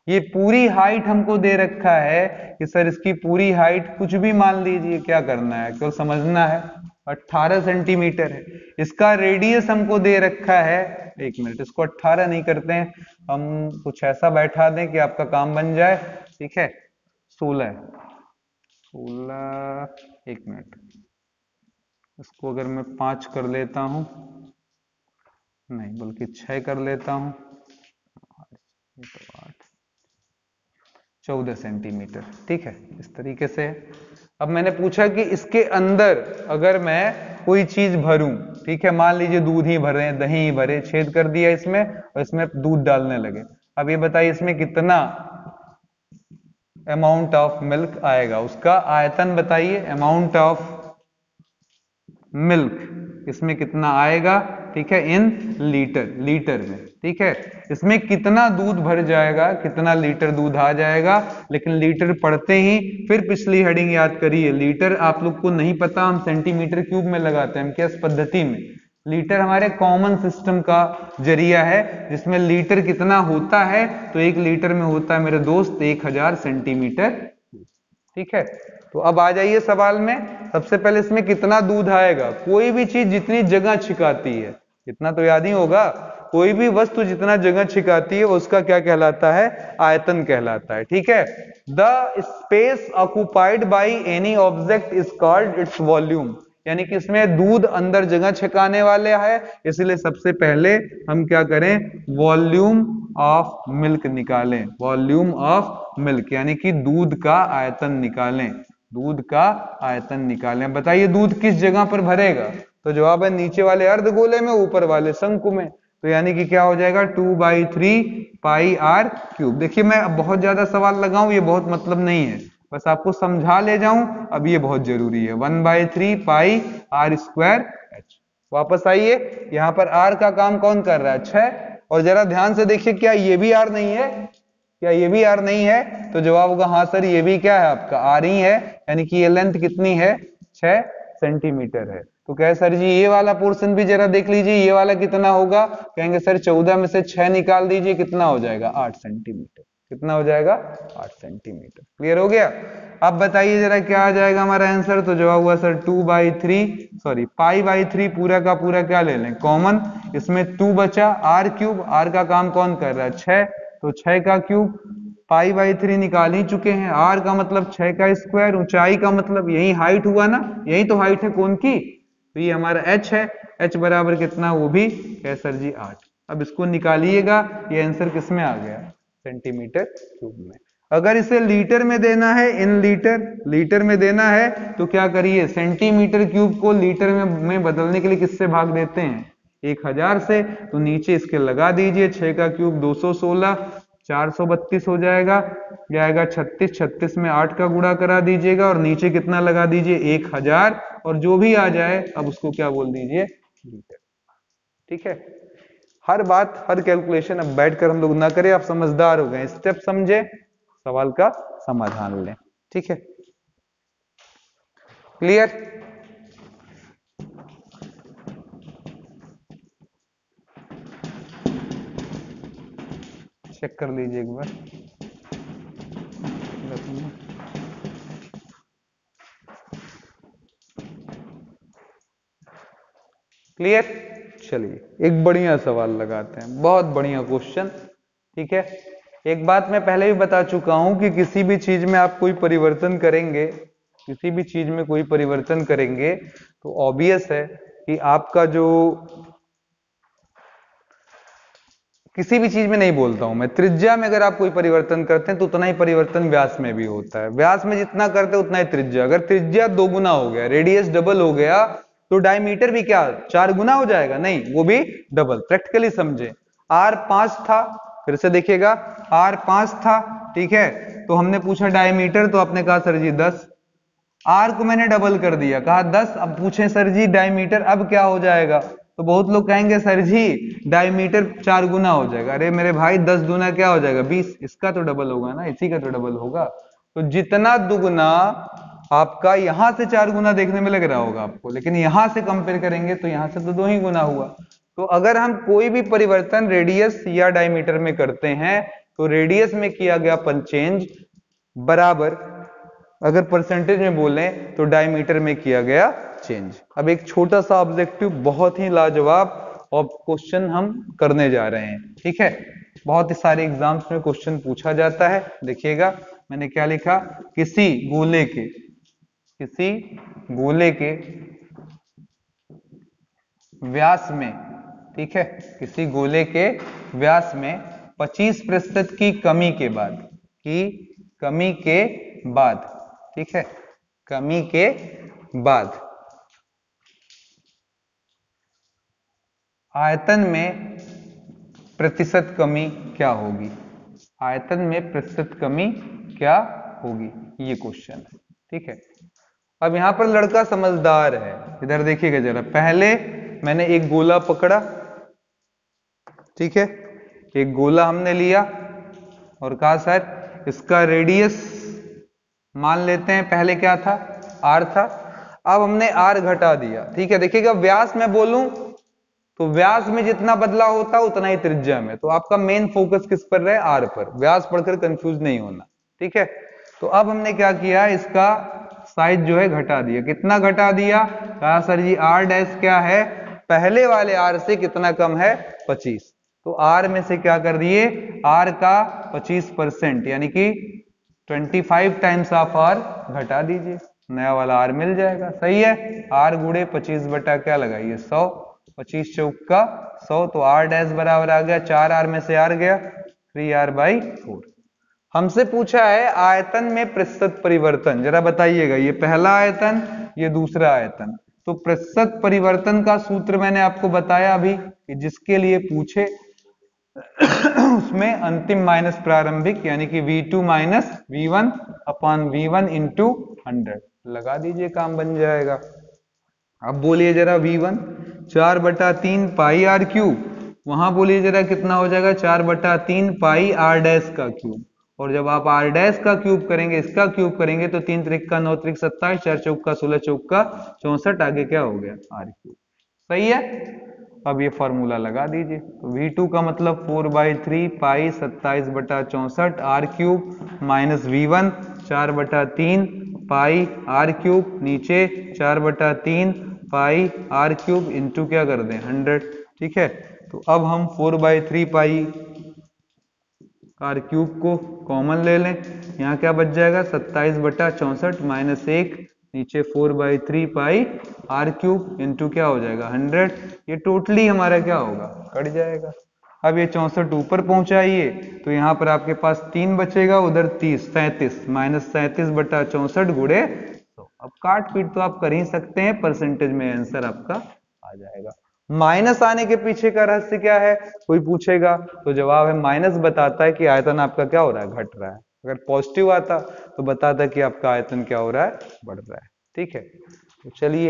ये पूरी हाइट हमको दे रखा है कि सर इसकी पूरी हाइट कुछ भी मान लीजिए, क्या करना है केवल समझना है, 18 सेंटीमीटर है। इसका रेडियस हमको दे रखा है, एक मिनट, इसको 18 नहीं करते हैं, हम कुछ ऐसा बैठा दें कि आपका काम बन जाए, ठीक है, 16, एक मिनट, इसको अगर मैं 5 कर लेता हूं, नहीं बल्कि 6 कर लेता हूं, 14 सेंटीमीटर, ठीक है, इस तरीके से। अब मैंने पूछा कि इसके अंदर अगर मैं कोई चीज भरूं, ठीक है, मान लीजिए दूध ही भरे, दही ही भरे, छेद कर दिया इसमें और इसमें दूध डालने लगे। अब ये बताइए इसमें कितना अमाउंट ऑफ मिल्क आएगा, उसका आयतन बताइए, अमाउंट ऑफ मिल्क इसमें कितना आएगा, ठीक है, इन लीटर, लीटर में, ठीक है, इसमें कितना दूध भर जाएगा, कितना लीटर दूध आ जाएगा। लेकिन लीटर पढ़ते ही फिर पिछली हेडिंग याद करिए, लीटर आप लोग को नहीं पता, हम सेंटीमीटर क्यूब में लगाते हैं, हम क्या इस पद्धति में, लीटर हमारे कॉमन सिस्टम का जरिया है, जिसमें लीटर कितना होता है, तो 1 लीटर में होता है मेरे दोस्त 1000 सेंटीमीटर, ठीक है। तो अब आ जाइए सवाल में, सबसे पहले इसमें कितना दूध आएगा। कोई भी चीज जितनी जगह छिकाती है, इतना तो याद ही होगा, कोई भी वस्तु जितना जगह छिकाती है उसका क्या कहलाता है, आयतन कहलाता है, ठीक है। The space occupied by any object is called its volume, यानी कि इसमें दूध अंदर जगह छिकाने वाले है, इसलिए सबसे पहले हम क्या करें, वॉल्यूम ऑफ मिल्क निकालें, वॉल्यूम ऑफ मिल्क यानी कि दूध का आयतन निकालें, दूध का आयतन निकालें। बताइए दूध किस जगह पर भरेगा, तो जवाब है नीचे वाले अर्धगोले में, ऊपर वाले शंकु में, तो यानी कि क्या हो जाएगा 2/3 पाई आर क्यूब। देखिए मैं अब बहुत ज्यादा सवाल लगाऊं ये बहुत मतलब नहीं है, बस आपको समझा ले जाऊं, अब ये बहुत जरूरी है, 1/3 पाई आर स्क्वायर एच। वापस आइए, यहाँ पर आर का काम कौन कर रहा है, 6, और जरा ध्यान से देखिए क्या ये भी आर नहीं है, क्या ये भी आर नहीं है, तो जवाब होगा हाँ सर ये भी क्या है आपका आर ही है, यानी कि ये लेंथ कितनी है, 6 सेंटीमीटर है। तो कहे सर जी ये वाला पोर्शन भी जरा देख लीजिए, ये वाला कितना होगा, कहेंगे सर 14 में से 6 निकाल दीजिए, कितना हो जाएगा 8 सेंटीमीटर, कितना हो जाएगा 8 सेंटीमीटर। क्लियर हो गया। अब बताइए जरा क्या आ जाएगा हमारा आंसर, तो जवाब हुआ सर 2/3 पाई/3 पूरा का पूरा क्या ले लें कॉमन, इसमें 2 बचा, आर क्यूब, आर का काम कौन कर रहा है 6, तो 6 का क्यूब, पाई/3 निकाल ही चुके हैं, आर का मतलब 6 का स्क्वायर, ऊंचाई का मतलब यही हाइट हुआ ना, यही तो हाइट है कोन की, तो ये हमारा h है, h बराबर कितना, वो भी है सर जी 8। अब इसको निकालिएगा, ये आंसर किस में आ गया, सेंटीमीटर क्यूब में। अगर इसे लीटर में देना है, इन लीटर में देना है, तो क्या करिए, सेंटीमीटर क्यूब को लीटर में बदलने के लिए किससे भाग देते हैं, 1000 से, तो नीचे इसके लगा दीजिए, 6 का क्यूब 216, 432 हो जाएगा, ये आएगा 36, 36 में 8 का गुणा करा दीजिएगा और नीचे कितना लगा दीजिए 1000, और जो भी आ जाए अब उसको क्या बोल दीजिए लीटर, ठीक है। हर बात हर कैलकुलेशन अब बैठकर हम लोग ना करें, आप समझदार हो गए, स्टेप समझे, सवाल का समाधान लें, ठीक है, क्लियर। चेक कर लीजिए एक बार, क्लियर। चलिए एक बढ़िया सवाल लगाते हैं, बहुत बढ़िया क्वेश्चन, ठीक है। एक बात मैं पहले भी बता चुका हूं कि किसी भी चीज में आप कोई परिवर्तन करेंगे, किसी भी चीज में कोई परिवर्तन करेंगे तो ऑब्वियस है कि आपका जो, किसी भी चीज में नहीं बोलता हूं मैं, त्रिज्या में अगर आप कोई परिवर्तन करते हैं तो उतना ही परिवर्तन व्यास में भी होता है, व्यास में जितना करते हैं उतना ही त्रिज्या, अगर त्रिज्या 2 गुना हो गया, रेडियस डबल हो गया, तो डायमीटर भी क्या 4 गुना हो जाएगा, नहीं वो भी डबल। प्रैक्टिकली समझे, आर 5 था, फिर से देखिएगा आर 5 था, ठीक है, तो हमने पूछा डायमीटर, तो आपने कहा सर जी 10, आर को मैंने डबल कर दिया, कहा 10, अब पूछे सर जी डायमीटर अब क्या हो जाएगा, तो बहुत लोग कहेंगे सर जी डायमीटर 4 गुना हो जाएगा, अरे मेरे भाई 10 गुना क्या हो जाएगा 20, इसका तो डबल होगा ना, इसी का तो डबल होगा, तो जितना दुगुना आपका यहां से 4 गुना देखने में लग रहा होगा आपको, लेकिन यहां से कंपेयर करेंगे तो यहां से तो 2 ही गुना हुआ, तो अगर हम कोई भी परिवर्तन रेडियस या डायमीटर में करते हैं तो रेडियस में किया गया चेंज बराबर, अगर परसेंटेज में बोलें तो डायमीटर में किया गया चेंज। अब एक छोटा सा ऑब्जेक्टिव बहुत ही लाजवाब और क्वेश्चन हम करने जा रहे हैं, ठीक है। बहुत ही सारे एग्जाम्स में क्वेश्चन पूछा जाता है। देखिएगा मैंने क्या लिखा, किसी गोले के व्यास में, ठीक है, किसी गोले के व्यास में 25% की कमी के बाद, ठीक है, कमी के बाद आयतन में प्रतिशत कमी क्या होगी, आयतन में प्रतिशत कमी क्या होगी, ये क्वेश्चन है, ठीक है। अब यहां पर लड़का समझदार है, इधर देखिएगा जरा। पहले मैंने एक गोला पकड़ा, ठीक है, एक गोला हमने लिया और कहा सर इसका रेडियस मान लेते हैं, पहले क्या था, आर था। अब हमने आर घटा दिया, ठीक है। देखिएगा व्यास में बोलूं तो व्यास में जितना बदलाव होता है उतना ही त्रिज्या में, तो आपका मेन फोकस किस पर रहे, आर पर। व्यास पढ़कर कंफ्यूज नहीं होना, ठीक है। तो अब हमने क्या किया, इसका साइज जो है घटा दिया। कितना घटा दिया, कहा सर जी आर डैश क्या है, पहले वाले आर से कितना कम है, 25। तो आर में से क्या कर दिए, आर का 25% यानी कि 25 टाइम्स ऑफ आर घटा दीजिए, नया वाला आर मिल जाएगा। सही है, आर गुड़े 25 बटा क्या लगाइए 100, 25 चौक का 100, तो आर डैश बराबर आ गया 4 आर में से आर गया 3r/4। हमसे पूछा है आयतन में प्रतिशत परिवर्तन, जरा बताइएगा, ये पहला आयतन, ये दूसरा आयतन। तो प्रतिशत परिवर्तन का सूत्र मैंने आपको बताया अभी कि जिसके लिए पूछे उसमें अंतिम माइनस प्रारंभिक यानी कि v2 minus v1 upon v1 into 100 लगा दीजिए, काम बन जाएगा। अब बोलिए जरा v1 4/3 पाई r क्यूब, वहां बोलिए जरा कितना हो जाएगा, 4/3 पाई r डैश का क्यूब। और जब आप r डैश का क्यूब करेंगे, इसका क्यूब करेंगे तो 3 त्रिक का 9 त्रिक 27, 4 चौक का 16 चौक का 64, आगे क्या हो गया r क्यूब। सही है, अब ये फॉर्मूला लगा दीजिए। तो v2 का मतलब 4/3 पाई 27/64 r क्यूब माइनस v1 4/3 पाई r क्यूब, नीचे 4/3 पाई r क्यूब इंटू क्या कर दें 100, ठीक है। तो अब हम 4/3 पाई r क्यूब को कॉमन ले लें, यहाँ क्या बच जाएगा 27/64 माइनस 1, नीचे 4/3 पाई r क्यूब इंटू क्या हो जाएगा 100, ये टोटली हमारा क्या होगा, कट जाएगा। अब ये 64 ऊपर पहुंचाइए तो यहाँ पर आपके पास 3 बचेगा, उधर 30 37 माइनस 37/64 गुड़े 100। अब काट पीट तो आप कर ही सकते हैं, परसेंटेज में आंसर आपका आ जाएगा। माइनस आने के पीछे का रहस्य क्या है, कोई पूछेगा तो जवाब है माइनस बताता है कि आयतन आपका क्या हो रहा है, घट रहा है। अगर पॉजिटिव आता तो बताता कि आपका आयतन क्या हो रहा है, बढ़ रहा है, ठीक है। तो चलिए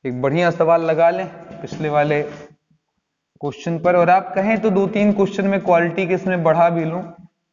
एक बढ़िया सवाल लगा लें पिछले वाले क्वेश्चन पर, और आप कहें तो 2-3 क्वेश्चन में क्वालिटी के इसमें बढ़ा भी लूं,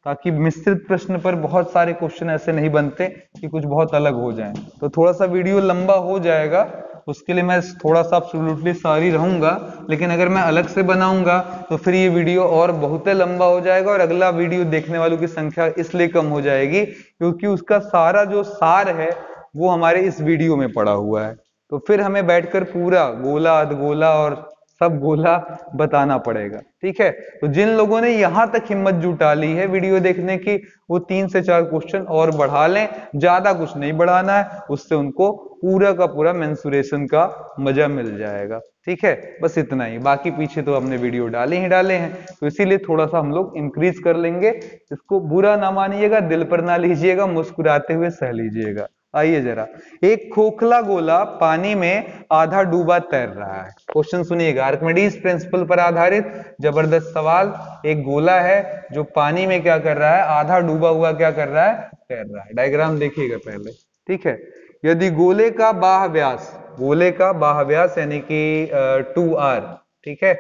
ताकि मिश्रित प्रश्न पर बहुत सारे क्वेश्चन ऐसे नहीं बनते कि कुछ बहुत अलग हो जाएं। तो थोड़ा सा वीडियो लंबा हो जाएगा, उसके लिए मैं थोड़ा सा एब्सोल्युटली सॉरी रहूंगा, लेकिन अगर मैं अलग से बनाऊंगा तो फिर ये वीडियो और बहुत लंबा हो जाएगा और अगला वीडियो देखने वालों की संख्या इसलिए कम हो जाएगी क्योंकि उसका सारा जो सार है वो हमारे इस वीडियो में पड़ा हुआ है। तो फिर हमें बैठकर पूरा गोला अधगोला और सब गोला बताना पड़ेगा, ठीक है। तो जिन लोगों ने यहां तक हिम्मत जुटा ली है वीडियो देखने की, वो 3 से 4 क्वेश्चन और बढ़ा लें, ज्यादा कुछ नहीं बढ़ाना है, उससे उनको पूरा का पूरा मेंसुरेशन का मजा मिल जाएगा, ठीक है। बस इतना ही, बाकी पीछे तो हमने वीडियो डाले ही डाले हैं, तो इसीलिए थोड़ा सा हम लोग इंक्रीज कर लेंगे। इसको बुरा ना मानिएगा, दिल पर ना लीजिएगा, मुस्कुराते हुए सह लीजिएगा। आइए जरा, एक खोखला गोला पानी में आधा डूबा तैर रहा है। क्वेश्चन सुनिएगा, आर्किमिडीज प्रिंसिपल पर आधारित जबरदस्त सवाल। एक गोला है जो पानी में क्या कर रहा है, आधा डूबा हुआ क्या कर रहा है, तैर रहा है। डायग्राम देखिएगा पहले, ठीक है। यदि गोले का बाह्य व्यास यानी कि 2r, ठीक है,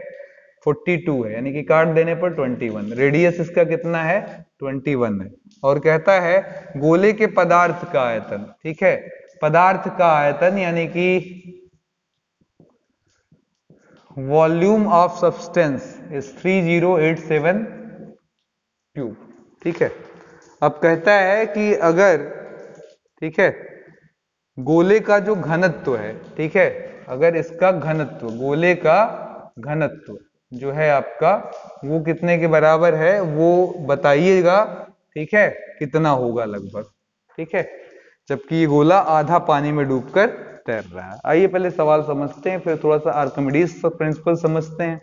42 है, यानी कि काट देने पर 21, रेडियस इसका कितना है 21 है, और कहता है गोले के पदार्थ का आयतन, ठीक है, पदार्थ का आयतन यानी कि volume of substance is 3087 cube. ठीक है, अब कहता है कि अगर, ठीक है, गोले का जो घनत्व है, ठीक है, अगर इसका घनत्व, गोले का घनत्व जो है आपका, वो कितने के बराबर है वो बताइएगा। ठीक है, कितना होगा लगभग। ठीक है, जबकि ये गोला आधा पानी में डूबकर तैर रहा है। आइए पहले सवाल समझते हैं, फिर थोड़ा सा आर्किमिडीज प्रिंसिपल समझते हैं।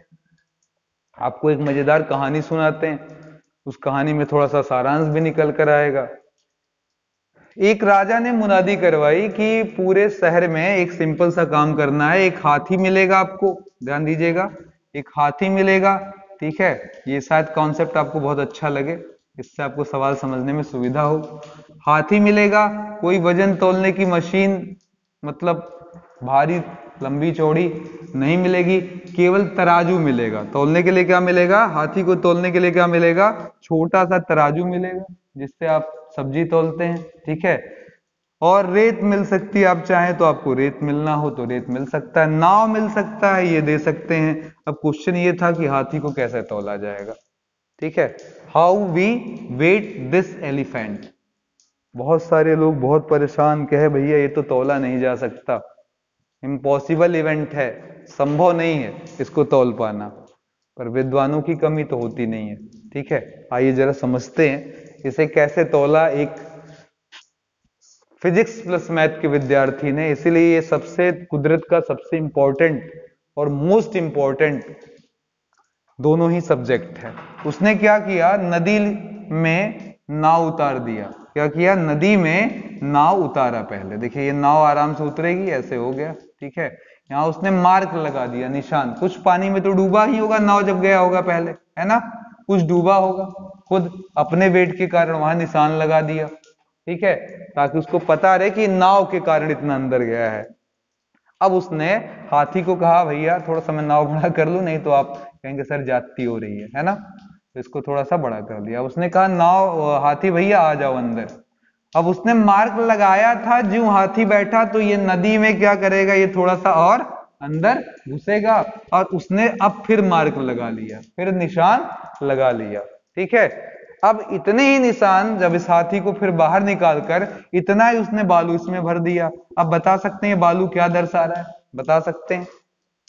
आपको एक मजेदार कहानी सुनाते हैं, उस कहानी में थोड़ा सा सारांश भी निकल कर आएगा। एक राजा ने मुनादी करवाई कि पूरे शहर में एक सिंपल सा काम करना है, एक हाथी मिलेगा आपको, ध्यान दीजिएगा, एक हाथी मिलेगा। ठीक है, ये शायद कॉन्सेप्ट आपको बहुत अच्छा लगे, इससे आपको सवाल समझने में सुविधा हो। हाथी मिलेगा, कोई वजन तोलने की मशीन, मतलब भारी लंबी चौड़ी नहीं मिलेगी, केवल तराजू मिलेगा। तोलने के लिए क्या मिलेगा? हाथी को तोलने के लिए क्या मिलेगा? छोटा सा तराजू मिलेगा, जिससे आप सब्जी तोलते हैं। ठीक है, और रेत मिल सकती है, आप चाहें तो, आपको रेत मिलना हो तो रेत मिल सकता है, नाव मिल सकता है, ये दे सकते हैं। अब क्वेश्चन ये था कि हाथी को कैसे तोला जाएगा। ठीक है, how we weight this elephant. बहुत सारे लोग बहुत परेशान, कहे भैया ये तो तौला नहीं जा सकता, इम्पॉसिबल इवेंट है, संभव नहीं है इसको तौल पाना। पर विद्वानों की कमी तो होती नहीं है। ठीक है, आइए जरा समझते हैं इसे कैसे तौला एक फिजिक्स प्लस मैथ के विद्यार्थी ने। इसीलिए ये सबसे कुदरत का सबसे इंपॉर्टेंट और मोस्ट इंपॉर्टेंट दोनों ही सब्जेक्ट है। उसने क्या किया, नदी में नाव उतार दिया। क्या किया? नदी में नाव उतारा। पहले देखिए, ये नाव आराम से उतरेगी, ऐसे हो गया। ठीक है, यहाँ उसने मार्क लगा दिया, निशान। कुछ पानी में तो डूबा ही होगा नाव जब गया होगा पहले, है ना, कुछ डूबा होगा, खुद अपने वेट के कारण वहां निशान लगा दिया। ठीक है, ताकि उसको पता रहे कि नाव के कारण इतना अंदर गया है। अब उसने हाथी को कहा, भैया थोड़ा सा मैं नाव बड़ा कर लूं, नहीं तो आप कहेंगे सर जाती हो रही है ना, तो इसको थोड़ा सा बड़ा कर दिया। उसने कहा, नाव, हाथी भैया आ जाओ अंदर। अब उसने मार्क लगाया था, जो हाथी बैठा तो ये नदी में क्या करेगा, ये थोड़ा सा और अंदर घुसेगा, और उसने अब फिर मार्क लगा लिया, फिर निशान लगा लिया। ठीक है, अब इतने ही निशान जब इस हाथी को फिर बाहर निकालकर इतना ही उसने बालू इसमें भर दिया। अब बता सकते हैं बालू क्या दर्शा रहा है? बता सकते हैं?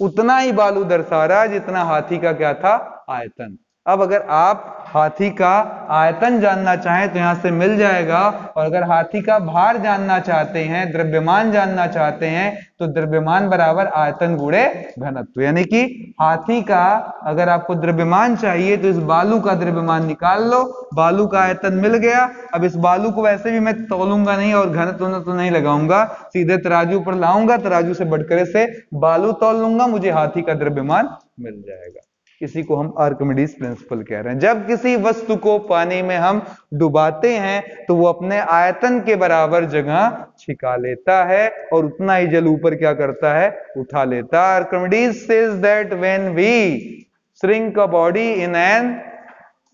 उतना ही बालू दर्शा रहा है जितना हाथी का क्या था, आयतन। अब अगर आप हाथी का आयतन जानना चाहें तो यहां से मिल जाएगा, और अगर हाथी का भार जानना चाहते हैं, द्रव्यमान जानना चाहते हैं, तो द्रव्यमान बराबर आयतन गुणे घनत्व। यानी कि हाथी का अगर आपको द्रव्यमान चाहिए तो इस बालू का द्रव्यमान निकाल लो, बालू का आयतन मिल गया। अब इस बालू को वैसे भी मैं तौलूंगा नहीं और घनत्व तो नहीं लगाऊंगा, सीधे तराजू पर लाऊंगा, तराजू से बढ़कर से बालू तौल लूंगा, मुझे हाथी का द्रव्यमान मिल जाएगा। इसी को हम आर्किमिडीज प्रिंसिपल कह रहे हैं। जब किसी वस्तु को पानी में हम डुबाते हैं तो वो अपने आयतन के बराबर जगह छिका लेता है, और उतना ही जल ऊपर क्या करता है, उठा लेता है। Archimedes says that when we shrink a body in an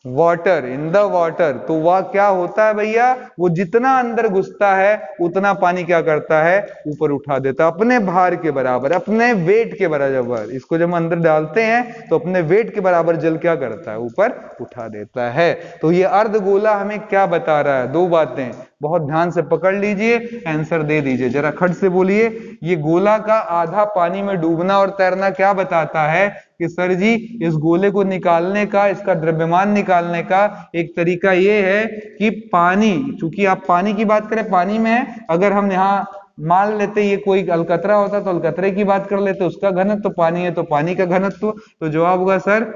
water, in the water, तो वह क्या होता है भैया, वो जितना अंदर घुसता है उतना पानी क्या करता है, ऊपर उठा देता है, अपने भार के बराबर, अपने वेट के बराबर। इसको जब अंदर डालते हैं तो अपने वेट के बराबर जल क्या करता है, ऊपर उठा देता है। तो ये अर्धगोला हमें क्या बता रहा है? दो बातें, बहुत ध्यान से पकड़ लीजिए, आंसर दे दीजिए, जरा खट से बोलिए। ये गोला का आधा पानी में डूबना और तैरना क्या बताता है कि सर जी, इस गोले को निकालने का, इसका द्रव्यमान निकालने का एक तरीका ये है कि पानी, चूंकि आप पानी की बात करें, पानी में है, अगर हम यहाँ मान लेते ये कोई अलकतरा होता तो अलकतरे की बात कर लेते, उसका घनत्व, तो पानी है तो पानी का घनत्व। तो जवाब होगा सर,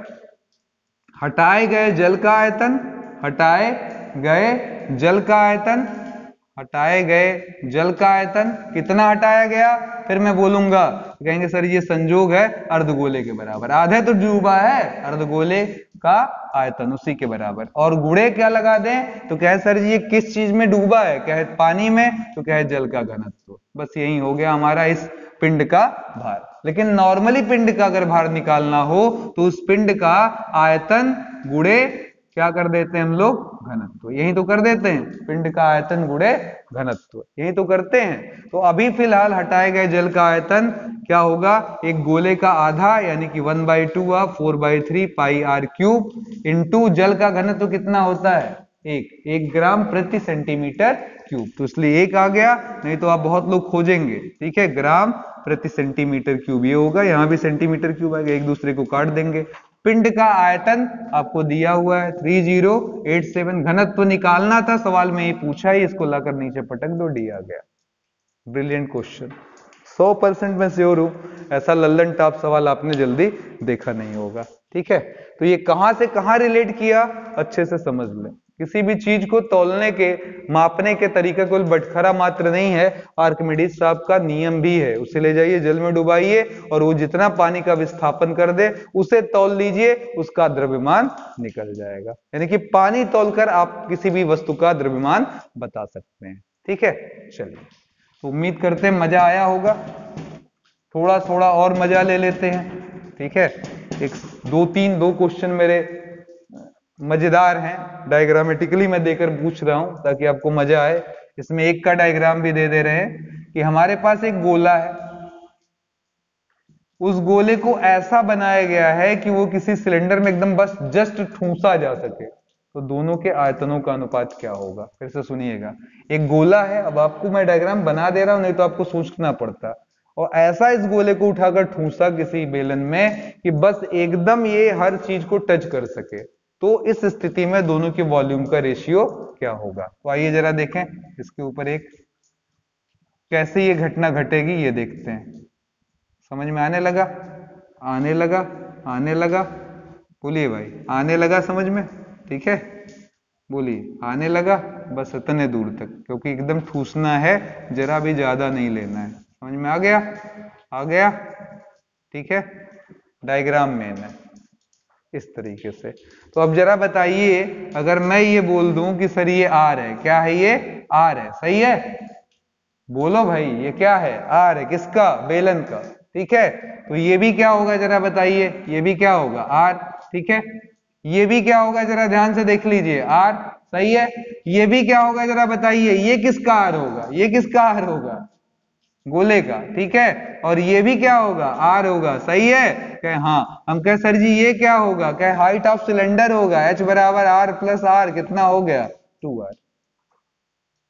हटाए गए जल का आयतन, हटाए गए जल का आयतन, हटाए गए जल का आयतन कितना हटाया गया, फिर मैं बोलूंगा, कहेंगे सर ये संयोग है, अर्धगोले के बराबर, आधे तो डूबा है, अर्धगोले का आयतन उसी के बराबर। और गुणे क्या लगा दें तो कहे सर जी ये किस चीज में डूबा है, कहे पानी में, तो कहे जल का घनत्व। बस यही हो गया हमारा इस पिंड का भार। लेकिन नॉर्मली पिंड का अगर भार निकालना हो तो उस पिंड का आयतन गुणे क्या कर देते हैं हम लोग, घनत्व। यही तो कर देते हैं, पिंड का आयतन गुणे घनत्व, यही तो करते हैं। तो अभी फिलहाल हटाए गए जल का आयतन क्या होगा, एक गोले का आधा यानी कि 1/2 हुआ 4/3 पाई आर क्यूब इंटू जल का घनत्व कितना होता है, 1 ग्राम प्रति सेंटीमीटर क्यूब। तो इसलिए 1 आ गया, नहीं तो आप बहुत लोग खोजेंगे, ठीक है, ग्राम प्रति सेंटीमीटर क्यूब ये होगा, यहां भी सेंटीमीटर क्यूब आएगा, एक दूसरे को काट देंगे। पिंड का आयतन आपको दिया हुआ है 3087, घनत्व निकालना था, सवाल में ये पूछा ही, इसको लाकर नीचे पटक दो, डी आ गया। ब्रिलियंट क्वेश्चन, 100% मैं श्योर हूं ऐसा लल्लन टॉप सवाल आपने जल्दी देखा नहीं होगा, ठीक है। तो ये कहां से कहां रिलेट किया, अच्छे से समझ लें। किसी भी चीज को तौलने के, मापने के तरीका कोई बटखरा मात्र नहीं है, आर्किमिडीज साहब का नियम भी है। उसे ले जाइए, जल में डुबाइए और वो जितना पानी का विस्थापन कर दे उसे तौल लीजिए, उसका द्रव्यमान निकल जाएगा। यानी कि पानी तौलकर आप किसी भी वस्तु का द्रव्यमान बता सकते हैं, ठीक है। चलिए, तो उम्मीद करते हैं मजा आया होगा, थोड़ा थोड़ा और मजा ले लेते हैं, ठीक है। एक दो क्वेश्चन मेरे मजेदार हैं, डायग्रामेटिकली मैं देकर पूछ रहा हूं ताकि आपको मजा आए। इसमें एक का डायग्राम भी दे रहे हैं कि हमारे पास एक गोला है, उस गोले को ऐसा बनाया गया है कि वो किसी सिलेंडर में एकदम बस जस्ट ठूंसा जा सके। तो दोनों के आयतनों का अनुपात क्या होगा, फिर से सुनिएगा। एक गोला है, अब आपको मैं डायग्राम बना दे रहा हूं, नहीं तो आपको सोचना पड़ता, और ऐसा इस गोले को उठाकर ठूंसा किसी बेलन में कि बस एकदम ये हर चीज को टच कर सके। तो इस स्थिति में दोनों के वॉल्यूम का रेशियो क्या होगा। तो आइए जरा देखें इसके ऊपर एक, कैसे ये घटना घटेगी ये देखते हैं। समझ में आने लगा, आने लगा, आने लगा, बोलिए भाई, आने लगा समझ में, ठीक है, बोलिए आने लगा, बस इतने दूर तक, क्योंकि एकदम ठूसना है, जरा भी ज्यादा नहीं लेना है। समझ में आ गया, आ गया, ठीक है। डायग्राम में है इस तरीके से। तो अब जरा बताइए, अगर मैं ये बोल दूं कि सर ये आर है, क्या है ये, आर है, सही है, बोलो भाई, ये क्या है, आर है, किसका, बेलन का, ठीक है। तो ये भी क्या होगा जरा बताइए, ये भी क्या होगा, आर, ठीक है। ये भी क्या होगा जरा ध्यान से देख लीजिए, आर, सही है। ये भी क्या होगा जरा बताइए, ये किसका आर होगा, ये किसका आर होगा, गोले का, ठीक है। और ये भी क्या होगा, आर होगा, सही है। कहे हाँ, हम कहे सर जी ये क्या होगा, कहे हाइट ऑफ सिलेंडर होगा, एच बराबर आर प्लस आर, कितना हो गया, 2r।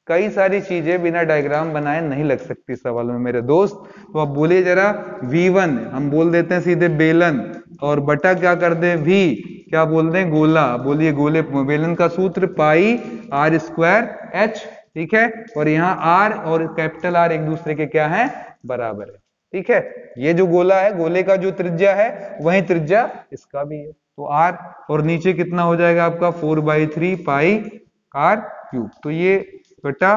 कई सारी चीजें बिना डायग्राम बनाए नहीं लग सकती सवाल में मेरे दोस्त। तो अब बोलिए जरा, V1 हम बोल देते हैं सीधे बेलन, और बटा क्या कर दे, V क्या बोल दें, गोला। बोलिए गोले, बेलन का सूत्र पाई आर स्क्वायर एच, ठीक है। और यहाँ आर और कैपिटल आर एक दूसरे के क्या है, बराबर है, ठीक है। ये जो गोला है, गोले का जो त्रिज्या है वही त्रिज्या इसका भी है, तो आर, और नीचे कितना हो जाएगा आपका 4/3 पाई आर क्यूब। तो ये बटा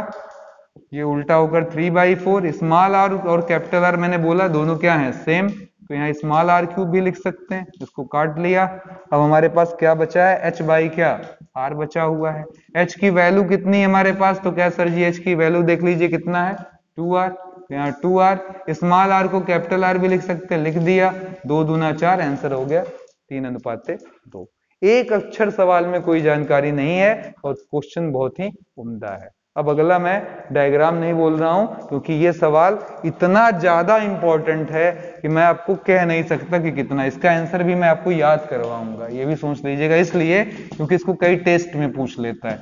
ये उल्टा होकर 3/4, स्मॉल आर और कैपिटल आर मैंने बोला दोनों क्या है, सेम, तो यहाँ स्मॉल आर क्यूब भी लिख सकते हैं, इसको काट लिया। अब हमारे पास क्या बचा है, एच बाई क्या, आर बचा हुआ है। एच की वैल्यू कितनी है हमारे पास, तो क्या सर जी एच की वैल्यू देख लीजिए कितना है, 2r, यहाँ 2r, स्मॉल आर को कैपिटल आर भी लिख सकते हैं, लिख दिया, 2 दूना 4, आंसर हो गया 3:2। एक अक्षर सवाल में कोई जानकारी नहीं है और क्वेश्चन बहुत ही उम्दा है। अब अगला मैं डायग्राम नहीं बोल रहा हूं, क्योंकि ये सवाल इतना ज्यादा इंपॉर्टेंट है कि मैं आपको कह नहीं सकता कि कितना, इसका आंसर भी मैं आपको याद करवाऊंगा, ये भी सोच लीजिएगा, इसलिए क्योंकि इसको कई टेस्ट में पूछ लेता है,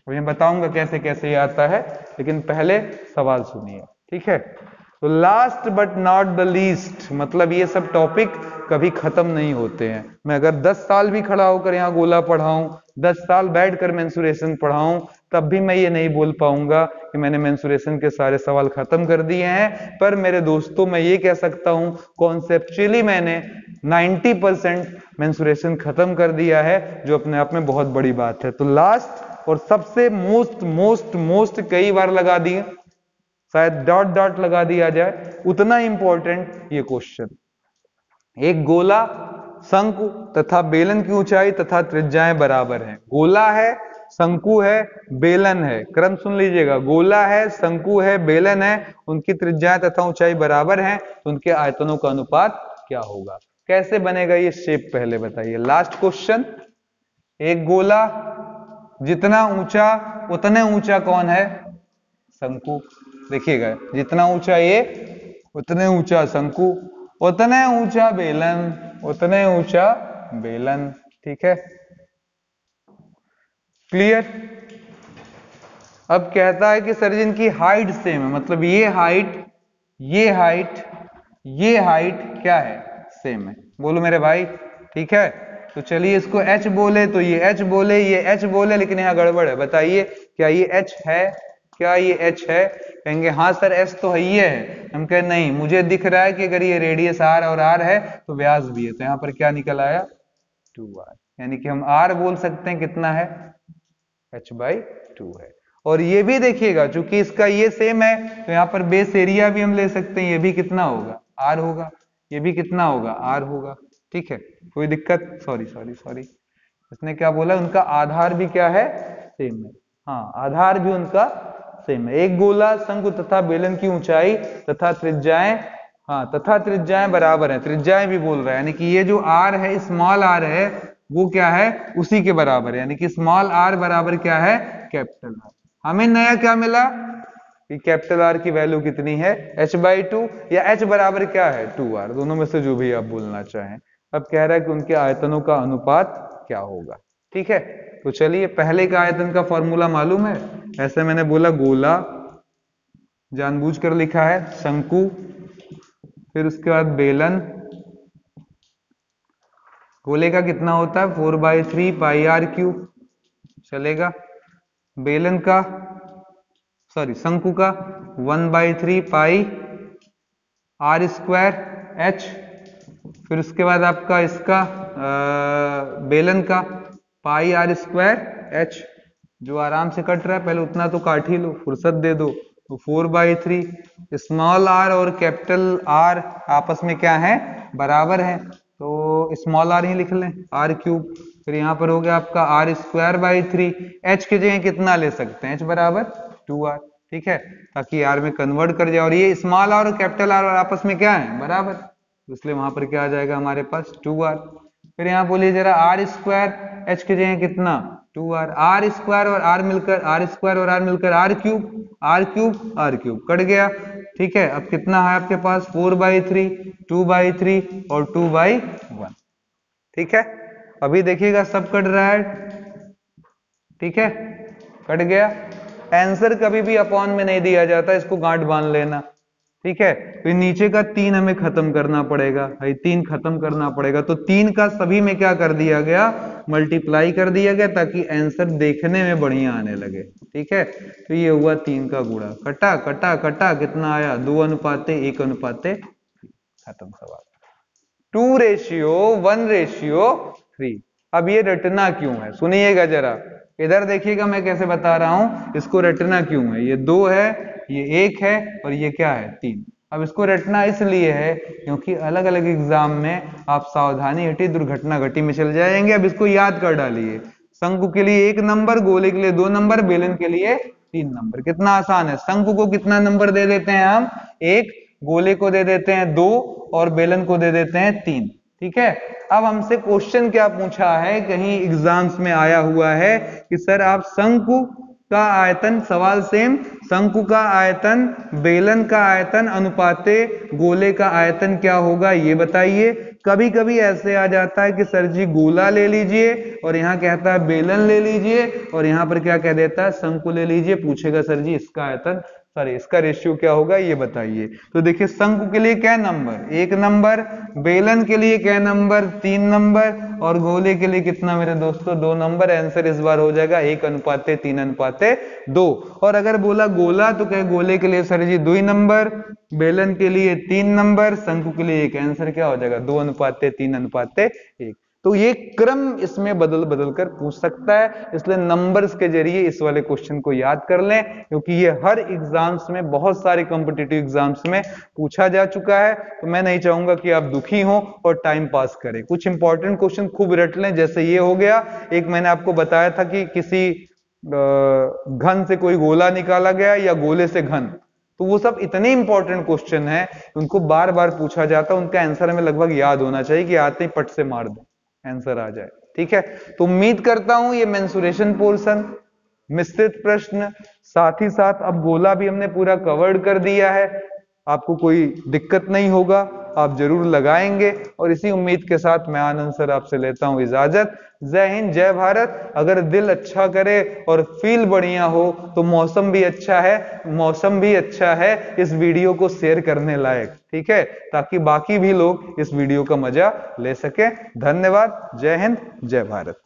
और मैं बताऊंगा कैसे कैसे ये आता है। लेकिन पहले सवाल सुनिए, ठीक है। तो last but not the least, मतलब ये सब टॉपिक कभी खत्म नहीं होते हैं। मैं अगर 10 साल भी खड़ा होकर यहाँ गोला पढ़ाऊं, 10 साल बैठकर मेंसुरेशन पढ़ाऊं, तब भी मैं ये नहीं बोल पाऊंगा कि मैंने मेंसुरेशन के सारे सवाल खत्म कर दिए हैं। पर मेरे दोस्तों, मैं ये कह सकता हूं कॉन्सेप्चुअली मैंने 90% मेंसुरेशन खत्म कर दिया है, जो अपने आप में बहुत बड़ी बात है। तो लास्ट और सबसे मोस्ट कई बार लगा दिए, शायद डॉट डॉट लगा दिया जाए, उतना इंपॉर्टेंट ये क्वेश्चन। एक गोला, शंकु तथा बेलन की ऊंचाई तथा त्रिज्याएं बराबर हैं। गोला है, शंकु है, बेलन है, क्रम सुन लीजिएगा, गोला है, शंकु है, बेलन है, उनकी त्रिज्याएं तथा ऊंचाई बराबर हैं, तो उनके आयतनों का अनुपात क्या होगा। कैसे बनेगा ये शेप, पहले बताइए। लास्ट क्वेश्चन, एक गोला जितना ऊंचा उतने ऊंचा कौन है? शंकु। देखिएगा, जितना ऊंचा ये उतने ऊंचा शंकु, उतने ऊंचा बेलन, उतने ऊंचा बेलन। ठीक है, क्लियर। अब कहता है कि सर जिनकी हाइट सेम है, मतलब ये हाइट, ये हाइट, ये हाइट क्या है? सेम है। बोलो मेरे भाई, ठीक है। तो चलिए इसको h बोले तो ये h बोले, ये h बोले, लेकिन यहाँ गड़बड़ है। बताइए क्या ये h है? क्या ये h है? कहेंगे हाँ सर h तो है ही है। हम कहें नहीं, मुझे दिख रहा है कि अगर ये रेडियस r और r है तो व्यास भी है। तो यहाँ पर क्या निकल आया? 2r। यानी कि हम r बोल सकते हैं कितना है? h/2 है। और ये भी देखिएगा, चूंकि इसका ये सेम है तो यहाँ पर बेस एरिया भी हम ले सकते हैं। ये भी कितना होगा? r होगा। ये भी कितना होगा? r होगा। ठीक है, कोई दिक्कत? सॉरी सॉरी सॉरी, इसने क्या बोला? उनका आधार भी क्या है? सेम है। हाँ, आधार भी उनका सेम है। एक गोला, शंकु तथा बेलन की ऊंचाई तथा त्रिज्याएं, हाँ तथा त्रिज्याएं बराबर है। त्रिज्याएं भी बोल रहा है, यानी कि ये जो r है, स्मॉल r है, वो क्या है? उसी के बराबर है। यानी कि स्मॉल r बराबर क्या है? Capital r। हमें नया क्या मिला कि कैपिटल R की वैल्यू कितनी है? h/2, या h बराबर क्या है? 2r। दोनों में से जो भी आप बोलना चाहें। अब कह रहा है कि उनके आयतनों का अनुपात क्या होगा। ठीक है, तो चलिए पहले का आयतन का फॉर्मूला मालूम है? ऐसे मैंने बोला गोला, जानबूझकर लिखा है शंकु, फिर उसके बाद बेलन। गोले का कितना होता है? 4/3 πr3। चलेगा। बेलन का, सॉरी शंकु का 1/3 πr²h। फिर उसके बाद आपका इसका बेलन का πr²h, जो आराम से कट रहा है। पहले उतना तो काट ही लो, फुर्सत दे दो। तो 4/3, स्मॉल r और कैपिटल R आपस में क्या है? बराबर है। तो स्मॉल r ही लिख लें, r³। फिर यहाँ पर हो गया आपका r²/3। h की जगह कितना ले सकते हैं? h बराबर 2r। ठीक है, ताकि r में कन्वर्ट कर जाए। और ये स्मॉल r और कैपिटल R आपस में क्या है? बराबर। इसलिए वहां पर क्या आ जाएगा हमारे पास? 2r। फिर यहाँ बोलिए जरा r², h की जगह कितना? 2r। r² और r मिलकर, r² और r मिलकर r³ r³ कट गया। ठीक है, अब कितना है आपके पास? 4/3, 2/3 और 2/1। ठीक है, अभी देखिएगा सब कट रहा है। ठीक है, कट गया। आंसर कभी भी अपॉन में नहीं दिया जाता, इसको गांठ बांध लेना। ठीक है, तो नीचे का 3 हमें खत्म करना पड़ेगा, 3 खत्म करना पड़ेगा। तो 3 का सभी में क्या कर दिया गया? मल्टीप्लाई कर दिया गया, ताकि आंसर देखने में बढ़िया आने लगे। ठीक है, तो ये हुआ 3 का गुणा, कटा कटा कटा, कितना आया? 2:1:3। खत्म सवाल। 2:1:3। अब ये रटना क्यों है? सुनिएगा जरा, इधर देखिएगा मैं कैसे बता रहा हूं इसको रटना क्यों है। ये 2 है, ये 1 है, और ये क्या है? 3। अब इसको रटना इसलिए है क्योंकि अलग अलग एग्जाम में आप सावधानी हटी दुर्घटना घटी में चल जाएंगे। अब इसको याद कर डालिए। शंकु के लिए 1 नंबर, गोले के लिए 2 नंबर, बेलन के लिए 3 नंबर। कितना आसान है। शंकु को कितना नंबर दे देते हैं हम? 1, गोले को दे देते हैं 2, और बेलन को दे देते हैं 3। ठीक है, अब हमसे क्वेश्चन क्या पूछा है, कहीं एग्जाम्स में आया हुआ है कि सर आप शंकु का आयतन, सवाल सेम, शंकु का आयतन बेलन का आयतन अनुपाते गोले का आयतन क्या होगा ये बताइए। कभी कभी ऐसे आ जाता है कि सर जी गोला ले लीजिए, और यहाँ कहता है बेलन ले लीजिए, और यहाँ पर क्या कह देता है? शंकु ले लीजिए। पूछेगा सर जी इसका आयतन, सॉरी इसका रेशियो क्या होगा ये बताइए। तो देखिए शंकु के लिए क्या नंबर? 1 नंबर, बेलन के लिए क्या नंबर? 3 नंबर, और गोले के लिए कितना मेरे दोस्तों? 2 नंबर। आंसर इस बार हो जाएगा 1:3:2। और अगर बोला गोला तो कहे गोले के लिए सर जी 2 नंबर, बेलन के लिए 3 नंबर, शंकु के लिए 1। आंसर क्या हो जाएगा? 2:3:1। तो ये क्रम इसमें बदल बदल कर पूछ सकता है, इसलिए नंबर्स के जरिए इस वाले क्वेश्चन को याद कर लें, क्योंकि ये हर एग्जाम्स में, बहुत सारे कॉम्पिटिटिव एग्जाम्स में पूछा जा चुका है। तो मैं नहीं चाहूंगा कि आप दुखी हो और टाइम पास करें। कुछ इंपॉर्टेंट क्वेश्चन खूब रट लें, जैसे ये हो गया। एक मैंने आपको बताया था कि किसी घन से कोई गोला निकाला गया या गोले से घन, तो वो सब इतने इंपॉर्टेंट क्वेश्चन है, उनको बार बार पूछा जाता है। उनका आंसर हमें लगभग याद होना चाहिए कि आते ही पट से मार दो आंसर आ जाए। ठीक है, तो उम्मीद करता हूं ये मेंसुरेशन पोर्शन, मिश्रित प्रश्न, साथ ही साथ अब गोला भी हमने पूरा कवर्ड कर दिया है, आपको कोई दिक्कत नहीं होगा, आप जरूर लगाएंगे। और इसी उम्मीद के साथ मैं आनंद सर आपसे लेता हूं इजाजत। जय हिंद, जय भारत। अगर दिल अच्छा करे और फील बढ़िया हो तो मौसम भी अच्छा है, इस वीडियो को शेयर करने लायक, ठीक है, ताकि बाकी भी लोग इस वीडियो का मजा ले सके। धन्यवाद, जय हिंद, जय भारत।